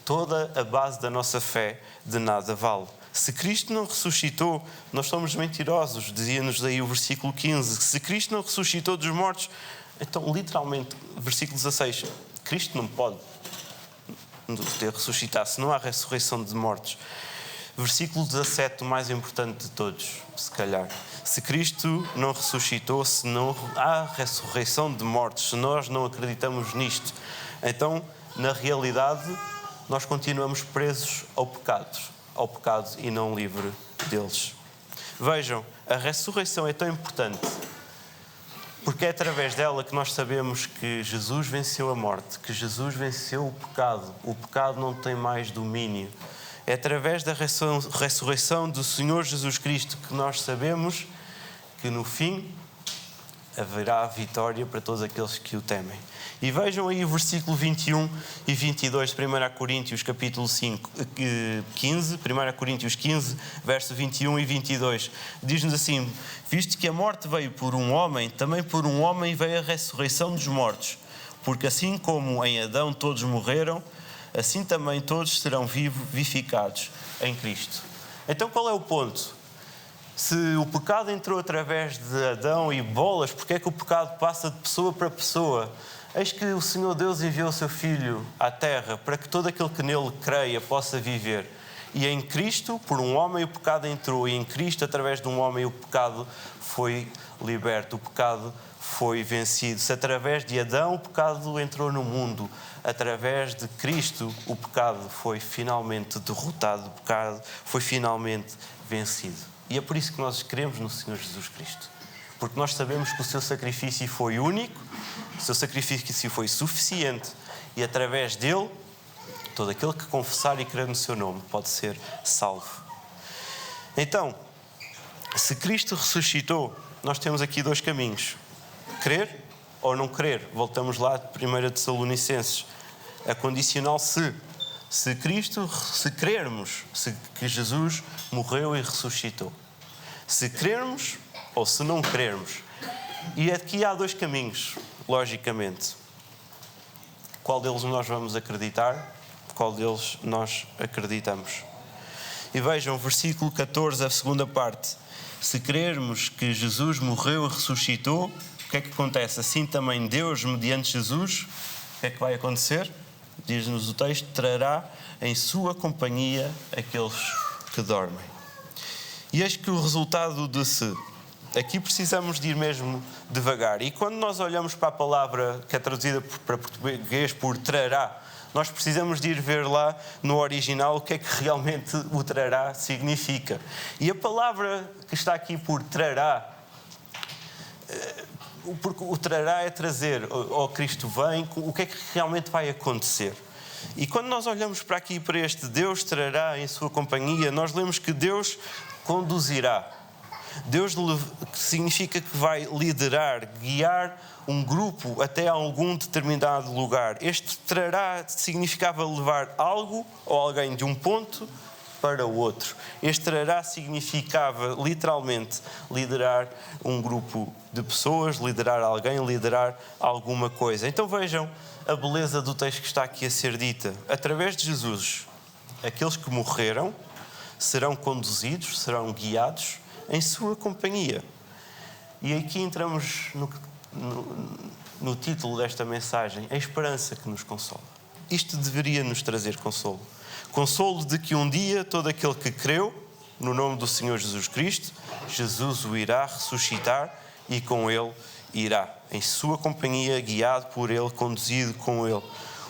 toda a base da nossa fé de nada vale. Se Cristo não ressuscitou, nós somos mentirosos, dizia-nos daí o versículo 15. Se Cristo não ressuscitou dos mortos, então, literalmente, versículo 16, Cristo não pode ter ressuscitado, se não há ressurreição de mortos. Versículo 17, o mais importante de todos, se calhar. Se Cristo não ressuscitou, se não há ressurreição de mortos, se nós não acreditamos nisto, então, na realidade, nós continuamos presos ao pecado e não livre deles. Vejam, a ressurreição é tão importante porque é através dela que nós sabemos que Jesus venceu a morte, que Jesus venceu o pecado. O pecado não tem mais domínio. É através da ressurreição do Senhor Jesus Cristo que nós sabemos que no fim haverá vitória para todos aqueles que o temem. E vejam aí o versículo 21 e 22 de 1 Coríntios, capítulo 15, 1 Coríntios 15, verso 21 e 22. Diz-nos assim: visto que a morte veio por um homem, também por um homem veio a ressurreição dos mortos. Porque assim como em Adão todos morreram, assim também todos serão vivificados em Cristo. Então qual é o ponto? Se o pecado entrou através de Adão e bolas, porque é que o pecado passa de pessoa para pessoa? Eis que o Senhor Deus enviou o seu Filho à terra para que todo aquele que nele creia possa viver. E em Cristo, por um homem, o pecado entrou. E em Cristo, através de um homem, o pecado foi liberto. O pecado foi vencido. Se através de Adão o pecado entrou no mundo, através de Cristo o pecado foi finalmente derrotado. O pecado foi finalmente vencido. E é por isso que nós cremos no Senhor Jesus Cristo. Porque nós sabemos que o seu sacrifício foi único, o seu sacrifício foi suficiente e através dele, todo aquele que confessar e crer no seu nome pode ser salvo. Então, se Cristo ressuscitou, nós temos aqui dois caminhos: crer ou não crer. Voltamos lá de 1 Tessalonicenses, a condicional se crermos que Jesus morreu e ressuscitou. Se crermos ou se não crermos. E aqui há dois caminhos, logicamente. Qual deles nós vamos acreditar? Qual deles nós acreditamos? E vejam, versículo 14, a segunda parte. Se crermos que Jesus morreu e ressuscitou, o que é que acontece? Assim também Deus, mediante Jesus, o que é que vai acontecer? Diz-nos o texto: trará em sua companhia aqueles que dormem. E eis que o resultado de se... Aqui precisamos de ir mesmo devagar. E quando nós olhamos para a palavra que é traduzida para português por trará, nós precisamos de ir ver lá no original o que é que realmente o trará significa. E a palavra que está aqui por trará, porque o trará é trazer, ou Cristo vem, o que é que realmente vai acontecer. E quando nós olhamos para aqui, para este Deus trará em sua companhia, nós lemos que Deus conduzirá. Deus significa que vai liderar, guiar um grupo até a algum determinado lugar. Este trará significava levar algo ou alguém de um ponto para o outro. Este trará significava literalmente liderar um grupo de pessoas, liderar alguém, liderar alguma coisa. Então vejam a beleza do texto que está aqui a ser dita. Através de Jesus, aqueles que morreram serão conduzidos, serão guiados em sua companhia. E aqui entramos no título desta mensagem: a esperança que nos consola. Isto deveria nos trazer consolo. Consolo de que um dia todo aquele que creu no nome do Senhor Jesus Cristo, Jesus o irá ressuscitar e com ele irá, em sua companhia, guiado por ele, conduzido com ele.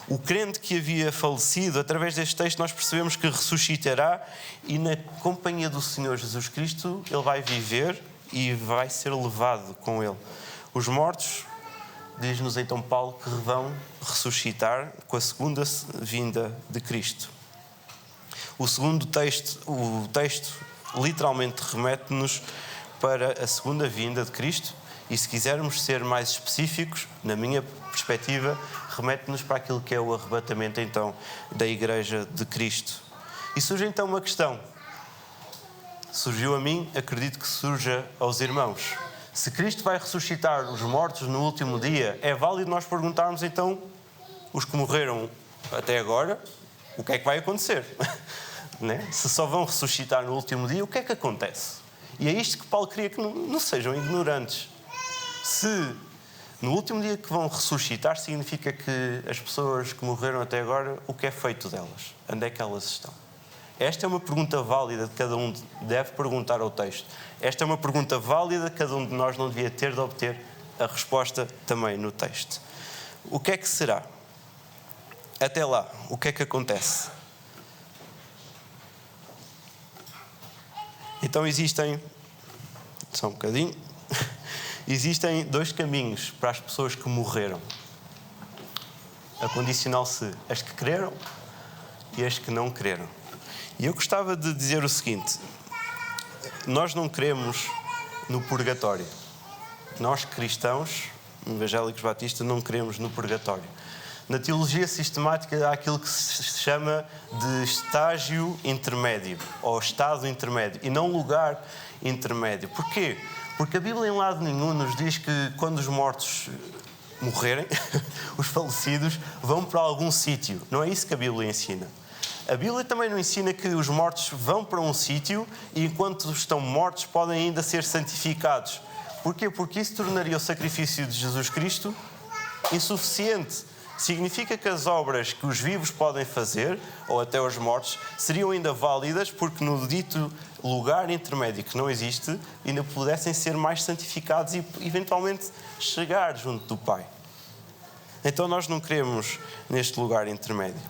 O crente que havia falecido, através deste texto nós percebemos que ressuscitará e na companhia do Senhor Jesus Cristo ele vai viver e vai ser levado com ele. Os mortos, diz-nos então Paulo, que vão ressuscitar com a segunda vinda de Cristo. O segundo texto, o texto literalmente remete-nos para a segunda vinda de Cristo e, se quisermos ser mais específicos, na minha perspectiva, remete-nos para aquilo que é o arrebatamento então da Igreja de Cristo. E surge então uma questão. Surgiu a mim, acredito que surja aos irmãos. Se Cristo vai ressuscitar os mortos no último dia, é válido nós perguntarmos então, os que morreram até agora, o que é que vai acontecer? Né? Se só vão ressuscitar no último dia, o que é que acontece? E é isto que Paulo queria que não sejam ignorantes. Se no último dia que vão ressuscitar, significa que as pessoas que morreram até agora, o que é feito delas? Onde é que elas estão? Esta é uma pergunta válida que cada um deve perguntar ao texto. Esta é uma pergunta válida que cada um de nós não devia ter de obter a resposta também no texto. O que é que será? Até lá, o que é que acontece? Então existem, só um bocadinho, existem 2 caminhos para as pessoas que morreram. A condicional se as que creram e as que não creram. E eu gostava de dizer o seguinte: nós não cremos no purgatório. Nós cristãos, evangélicos batistas, não cremos no purgatório. Na teologia sistemática há aquilo que se chama de estágio intermédio, ou estado intermédio, e não lugar intermédio. Porquê? Porque a Bíblia em lado nenhum nos diz que quando os mortos morrerem, os falecidos vão para algum sítio. Não é isso que a Bíblia ensina. A Bíblia também não ensina que os mortos vão para um sítio e enquanto estão mortos podem ainda ser santificados. Porquê? Porque isso tornaria o sacrifício de Jesus Cristo insuficiente. Significa que as obras que os vivos podem fazer, ou até os mortos, seriam ainda válidas porque no dito lugar intermédio que não existe, ainda pudessem ser mais santificados e eventualmente chegar junto do Pai. Então nós não queremos neste lugar intermédio.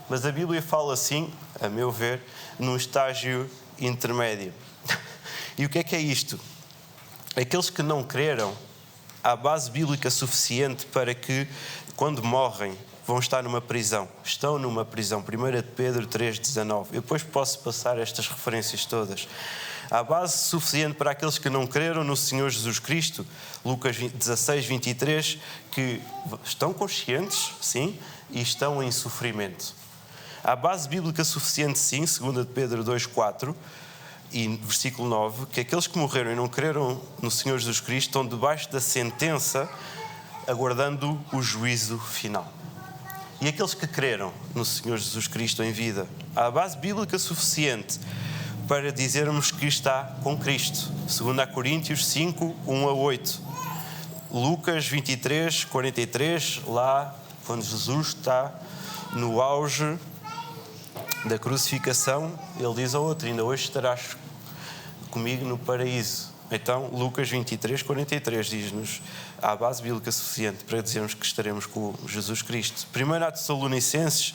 Mas a Bíblia fala assim, a meu ver, num estágio intermédio. E o que é isto? Aqueles que não creram, há base bíblica suficiente para que, quando morrem, vão estar numa prisão. Estão numa prisão. 1 Pedro 3,19. Eu depois posso passar estas referências todas. Há base suficiente para aqueles que não creram no Senhor Jesus Cristo, Lucas 16, 23, que estão conscientes, sim, e estão em sofrimento. Há base bíblica suficiente, sim, 2 Pedro 2,4 e versículo 9, que aqueles que morreram e não creram no Senhor Jesus Cristo estão debaixo da sentença, aguardando o juízo final. E aqueles que creram no Senhor Jesus Cristo em vida, há base bíblica suficiente para dizermos que está com Cristo. 2 Coríntios 5, 1 a 8. Lucas 23, 43, lá quando Jesus está no auge da crucificação, ele diz ao outro: ainda hoje estarás comigo no paraíso. Então, Lucas 23, 43 diz-nos, há base bíblica suficiente para dizermos que estaremos com Jesus Cristo. 1 Tessalonicenses,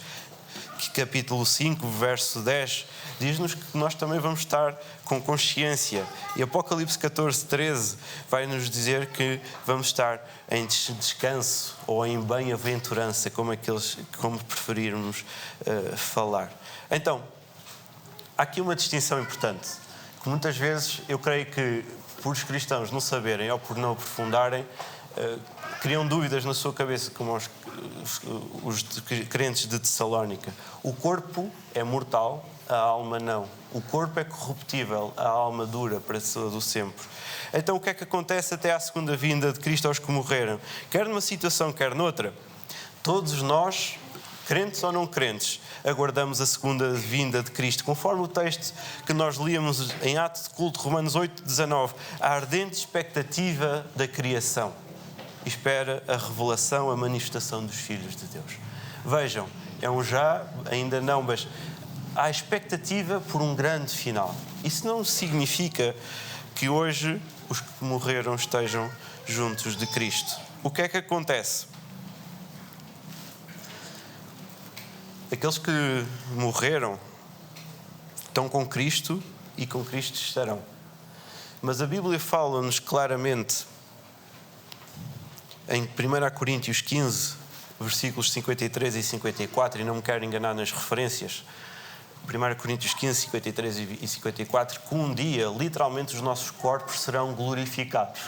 capítulo 5, verso 10, diz-nos que nós também vamos estar com consciência. E Apocalipse 14, 13 vai nos dizer que vamos estar em descanso ou em bem-aventurança, como preferirmos falar. Então, há aqui uma distinção importante, que muitas vezes eu creio que por os cristãos não saberem ou por não aprofundarem, criam dúvidas na sua cabeça, como os crentes de Tessalónica. O corpo é mortal, a alma não. O corpo é corruptível, a alma dura para todo o sempre. Então o que é que acontece até à segunda vinda de Cristo aos que morreram? Quer numa situação, quer noutra, todos nós, crentes ou não crentes, aguardamos a segunda vinda de Cristo. Conforme o texto que nós líamos em Atos de Culto, Romanos 8, 19, a ardente expectativa da criação espera a revelação, a manifestação dos filhos de Deus. Vejam, é um já, ainda não, mas há expectativa por um grande final. Isso não significa que hoje os que morreram estejam juntos de Cristo. O que é que acontece? Aqueles que morreram estão com Cristo e com Cristo estarão. Mas a Bíblia fala-nos claramente em 1 Coríntios 15, versículos 53 e 54, e não me quero enganar nas referências, 1 Coríntios 15, 53 e 54, que um dia, literalmente, os nossos corpos serão glorificados.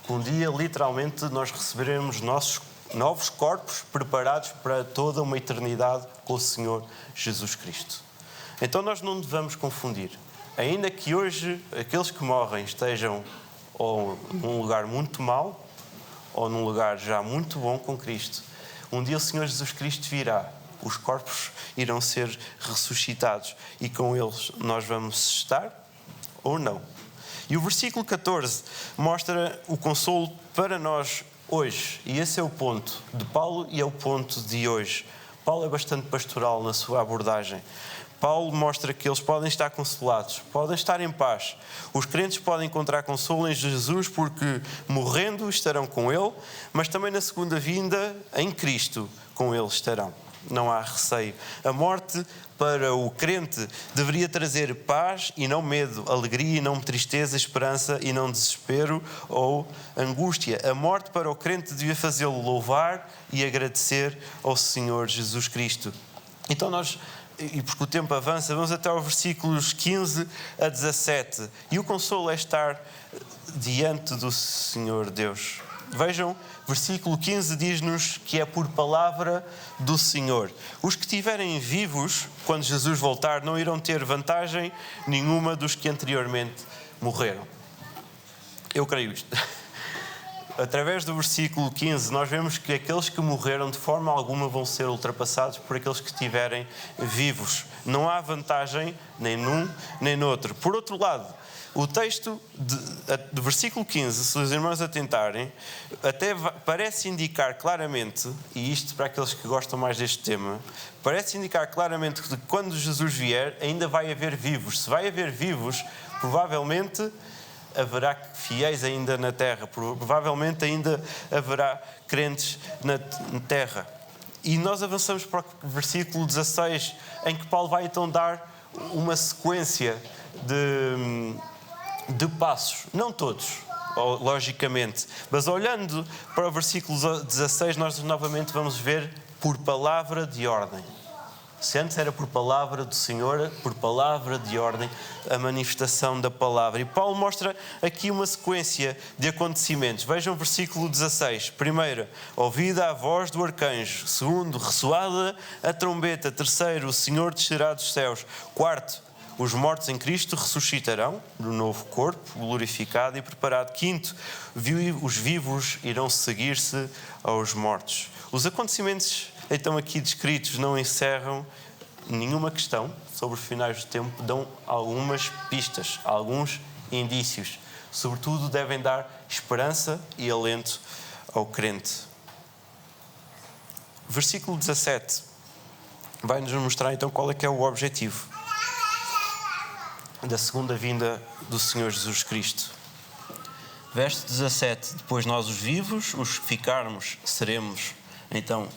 Um dia, literalmente, nós receberemos nossos novos corpos preparados para toda uma eternidade com o Senhor Jesus Cristo. Então nós não devemos confundir. Ainda que hoje aqueles que morrem estejam ou num lugar muito mau ou num lugar já muito bom com Cristo, um dia o Senhor Jesus Cristo virá, os corpos irão ser ressuscitados e com eles nós vamos estar ou não. E o versículo 14 mostra o consolo para nós hoje, e esse é o ponto de Paulo e é o ponto de hoje. Paulo é bastante pastoral na sua abordagem. Paulo mostra que eles podem estar consolados, podem estar em paz. Os crentes podem encontrar consolo em Jesus porque, morrendo, estarão com Ele, mas também na segunda vinda, em Cristo, com Ele estarão. Não há receio. A morte para o crente deveria trazer paz e não medo, alegria e não tristeza, esperança e não desespero ou angústia. A morte para o crente devia fazê-lo louvar e agradecer ao Senhor Jesus Cristo. Então e porque o tempo avança, vamos até aos versículos 15 a 17. E o consolo é estar diante do Senhor Deus. Vejam, versículo 15 diz-nos que é por palavra do Senhor. Os que estiverem vivos, quando Jesus voltar, não irão ter vantagem nenhuma dos que anteriormente morreram. Eu creio isto. Através do versículo 15, nós vemos que aqueles que morreram de forma alguma vão ser ultrapassados por aqueles que estiverem vivos. Não há vantagem nem num nem no outro. Por outro lado, o texto do versículo 15, se os irmãos atentarem, até parece indicar claramente, e isto para aqueles que gostam mais deste tema, parece indicar claramente que quando Jesus vier ainda vai haver vivos. Se vai haver vivos, provavelmente haverá fiéis ainda na terra, provavelmente ainda haverá crentes na terra. E nós avançamos para o versículo 16, em que Paulo vai então dar uma sequência de passos, não todos, logicamente, mas olhando para o versículo 16, nós novamente vamos ver por palavra de ordem. Se antes era por palavra do Senhor, por palavra de ordem, a manifestação da palavra. E Paulo mostra aqui uma sequência de acontecimentos. Vejam o versículo 16. Primeiro, ouvida a voz do arcanjo. Segundo, ressoada a trombeta. Terceiro, o Senhor descerá dos céus. Quarto, os mortos em Cristo ressuscitarão no novo corpo, glorificado e preparado. Quinto, os vivos irão seguir-se aos mortos. Os acontecimentos então aqui descritos não encerram nenhuma questão sobre os finais do tempo, dão algumas pistas, alguns indícios. Sobretudo devem dar esperança e alento ao crente. Versículo 17 vai-nos mostrar então qual é que é o objetivo da segunda vinda do Senhor Jesus Cristo. Verso 17, depois nós os vivos, os que ficarmos, seremos então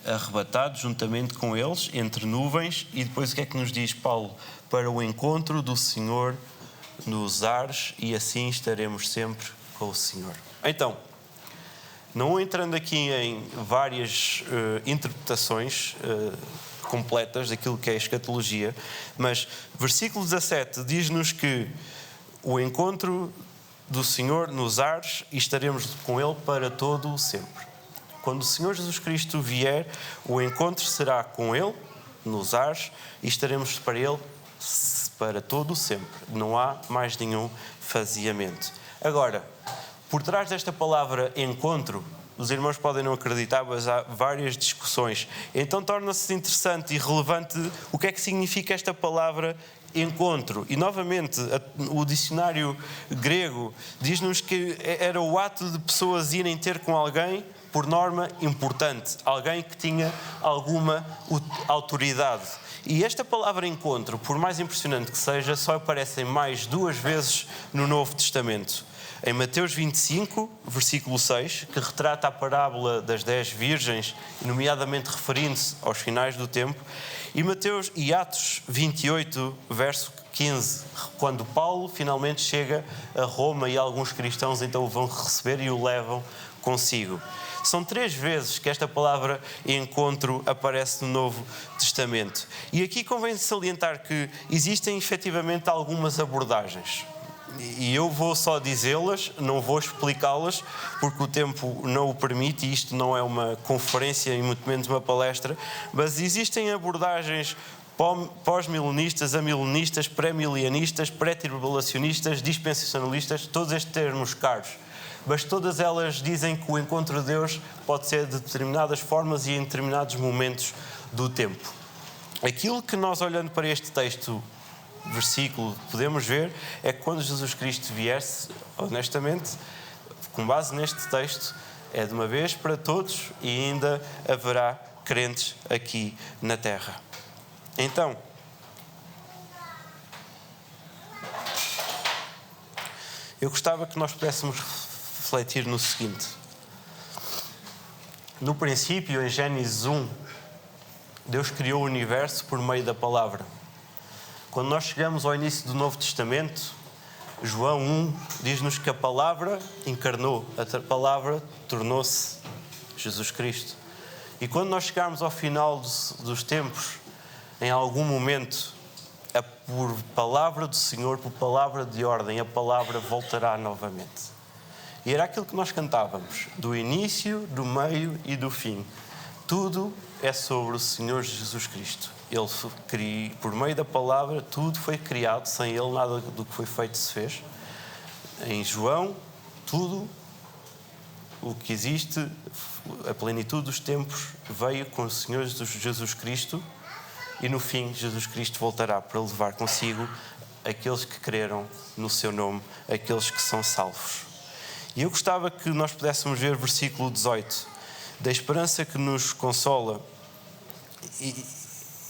arrebatados juntamente com eles, entre nuvens, e depois o que é que nos diz Paulo? Para o encontro do Senhor nos ares, e assim estaremos sempre com o Senhor. Então, não entrando aqui em várias interpretações completas daquilo que é a escatologia, mas versículo 17 diz-nos que o encontro do Senhor nos ares, e estaremos com Ele para todo o sempre. Quando o Senhor Jesus Cristo vier, o encontro será com Ele, nos ares, e estaremos para Ele para todo o sempre. Não há mais nenhum faseamento. Agora, por trás desta palavra encontro, os irmãos podem não acreditar, mas há várias discussões. Então torna-se interessante e relevante o que é que significa esta palavra encontro. E novamente, o dicionário grego diz-nos que era o ato de pessoas irem ter com alguém, por norma, importante. Alguém que tinha alguma autoridade. E esta palavra encontro, por mais impressionante que seja, só aparece mais 2 vezes no Novo Testamento. Em Mateus 25, versículo 6, que retrata a parábola das 10 virgens, nomeadamente referindo-se aos finais do tempo, e Atos 28, verso 15, quando Paulo finalmente chega a Roma e alguns cristãos então o vão receber e o levam consigo. São 3 vezes que esta palavra encontro aparece no Novo Testamento. E aqui convém salientar que existem efetivamente algumas abordagens. E eu vou só dizê-las, não vou explicá-las, porque o tempo não o permite, e isto não é uma conferência e muito menos uma palestra, mas existem abordagens pós-milenistas, amilenistas, pré-milianistas, pré-tribulacionistas, dispensacionalistas, todos estes termos caros. Mas todas elas dizem que o encontro de Deus pode ser de determinadas formas e em determinados momentos do tempo. Aquilo que nós, olhando para este texto, versículo, podemos ver é que quando Jesus Cristo viesse, honestamente, com base neste texto, é de uma vez para todos e ainda haverá crentes aqui na terra. Então, eu gostava que nós pudéssemos refletir no seguinte. No princípio, em Gênesis 1, Deus criou o universo por meio da palavra. Quando nós chegamos ao início do Novo Testamento, João 1 diz-nos que a palavra encarnou, a palavra tornou-se Jesus Cristo. E quando nós chegarmos ao final dos tempos, em algum momento, por palavra do Senhor, por palavra de ordem, a palavra voltará novamente. E era aquilo que nós cantávamos, do início, do meio e do fim. Tudo é sobre o Senhor Jesus Cristo. Ele, por meio da palavra, tudo foi criado, sem Ele nada do que foi feito se fez. Em João, tudo o que existe, a plenitude dos tempos, veio com o Senhor Jesus Cristo e no fim Jesus Cristo voltará para levar consigo aqueles que creram no seu nome, aqueles que são salvos. E eu gostava que nós pudéssemos ver o versículo 18, da esperança que nos consola.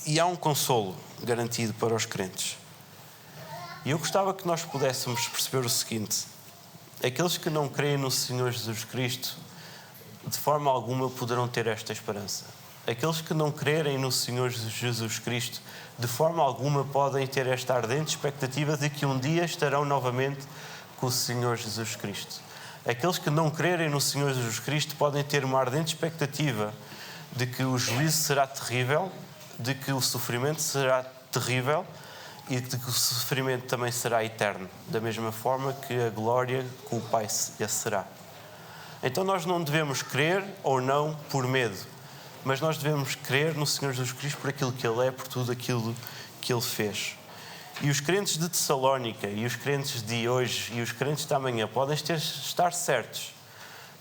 E há um consolo garantido para os crentes. E eu gostava que nós pudéssemos perceber o seguinte: aqueles que não creem no Senhor Jesus Cristo, de forma alguma poderão ter esta esperança. Aqueles que não crerem no Senhor Jesus Cristo, de forma alguma podem ter esta ardente expectativa de que um dia estarão novamente com o Senhor Jesus Cristo. Aqueles que não crerem no Senhor Jesus Cristo podem ter uma ardente expectativa de que o juízo será terrível, de que o sofrimento será terrível e de que o sofrimento também será eterno, da mesma forma que a glória com o Pai será. Então nós não devemos crer ou não por medo, mas nós devemos crer no Senhor Jesus Cristo por aquilo que Ele é, por tudo aquilo que Ele fez. E os crentes de Tessalónica, e os crentes de hoje, e os crentes de amanhã podem estar certos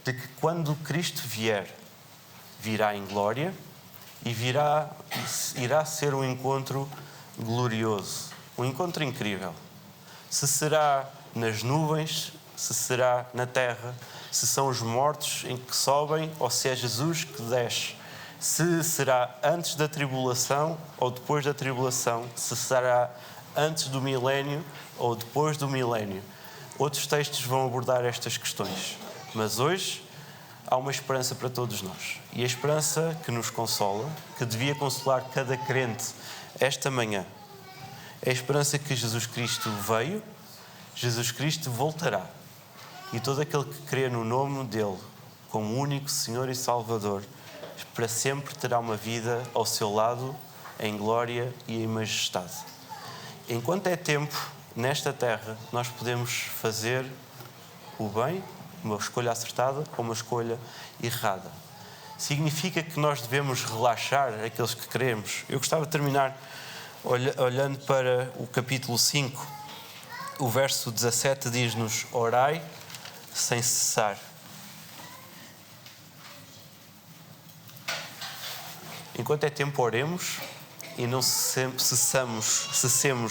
de que quando Cristo vier, virá em glória e irá ser um encontro glorioso, um encontro incrível. Se será nas nuvens, se será na terra, se são os mortos em que sobem ou se é Jesus que desce, se será antes da tribulação ou depois da tribulação, se será antes do milénio ou depois do milénio. Outros textos vão abordar estas questões, mas hoje há uma esperança para todos nós. E a esperança que nos consola, que devia consolar cada crente esta manhã, é a esperança que Jesus Cristo veio, Jesus Cristo voltará. E todo aquele que crê no nome dele, como único Senhor e Salvador, para sempre terá uma vida ao seu lado, em glória e em majestade. Enquanto é tempo, nesta terra, nós podemos fazer o bem, uma escolha acertada ou uma escolha errada. Significa que nós devemos relaxar aqueles que queremos. Eu gostava de terminar olhando para o capítulo 5. O verso 17 diz-nos: orai sem cessar. Enquanto é tempo, oremos e não cessemos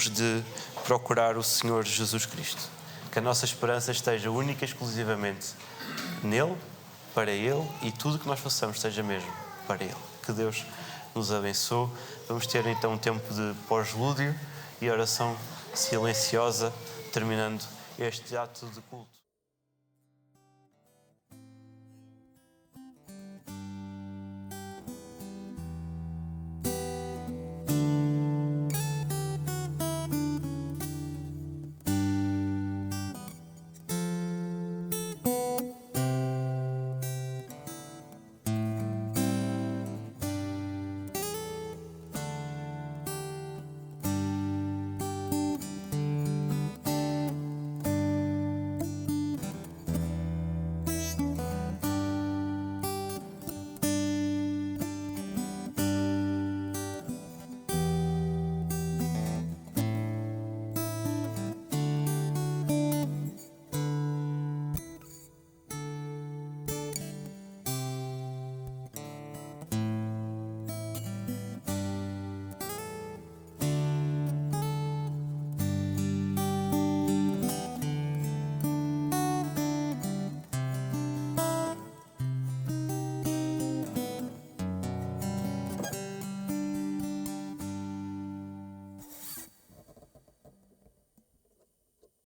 de procurar o Senhor Jesus Cristo. Que a nossa esperança esteja única e exclusivamente nele, para Ele, e tudo que nós façamos seja mesmo para Ele. Que Deus nos abençoe. Vamos ter então um tempo de pós-lúdio e oração silenciosa, terminando este ato de culto.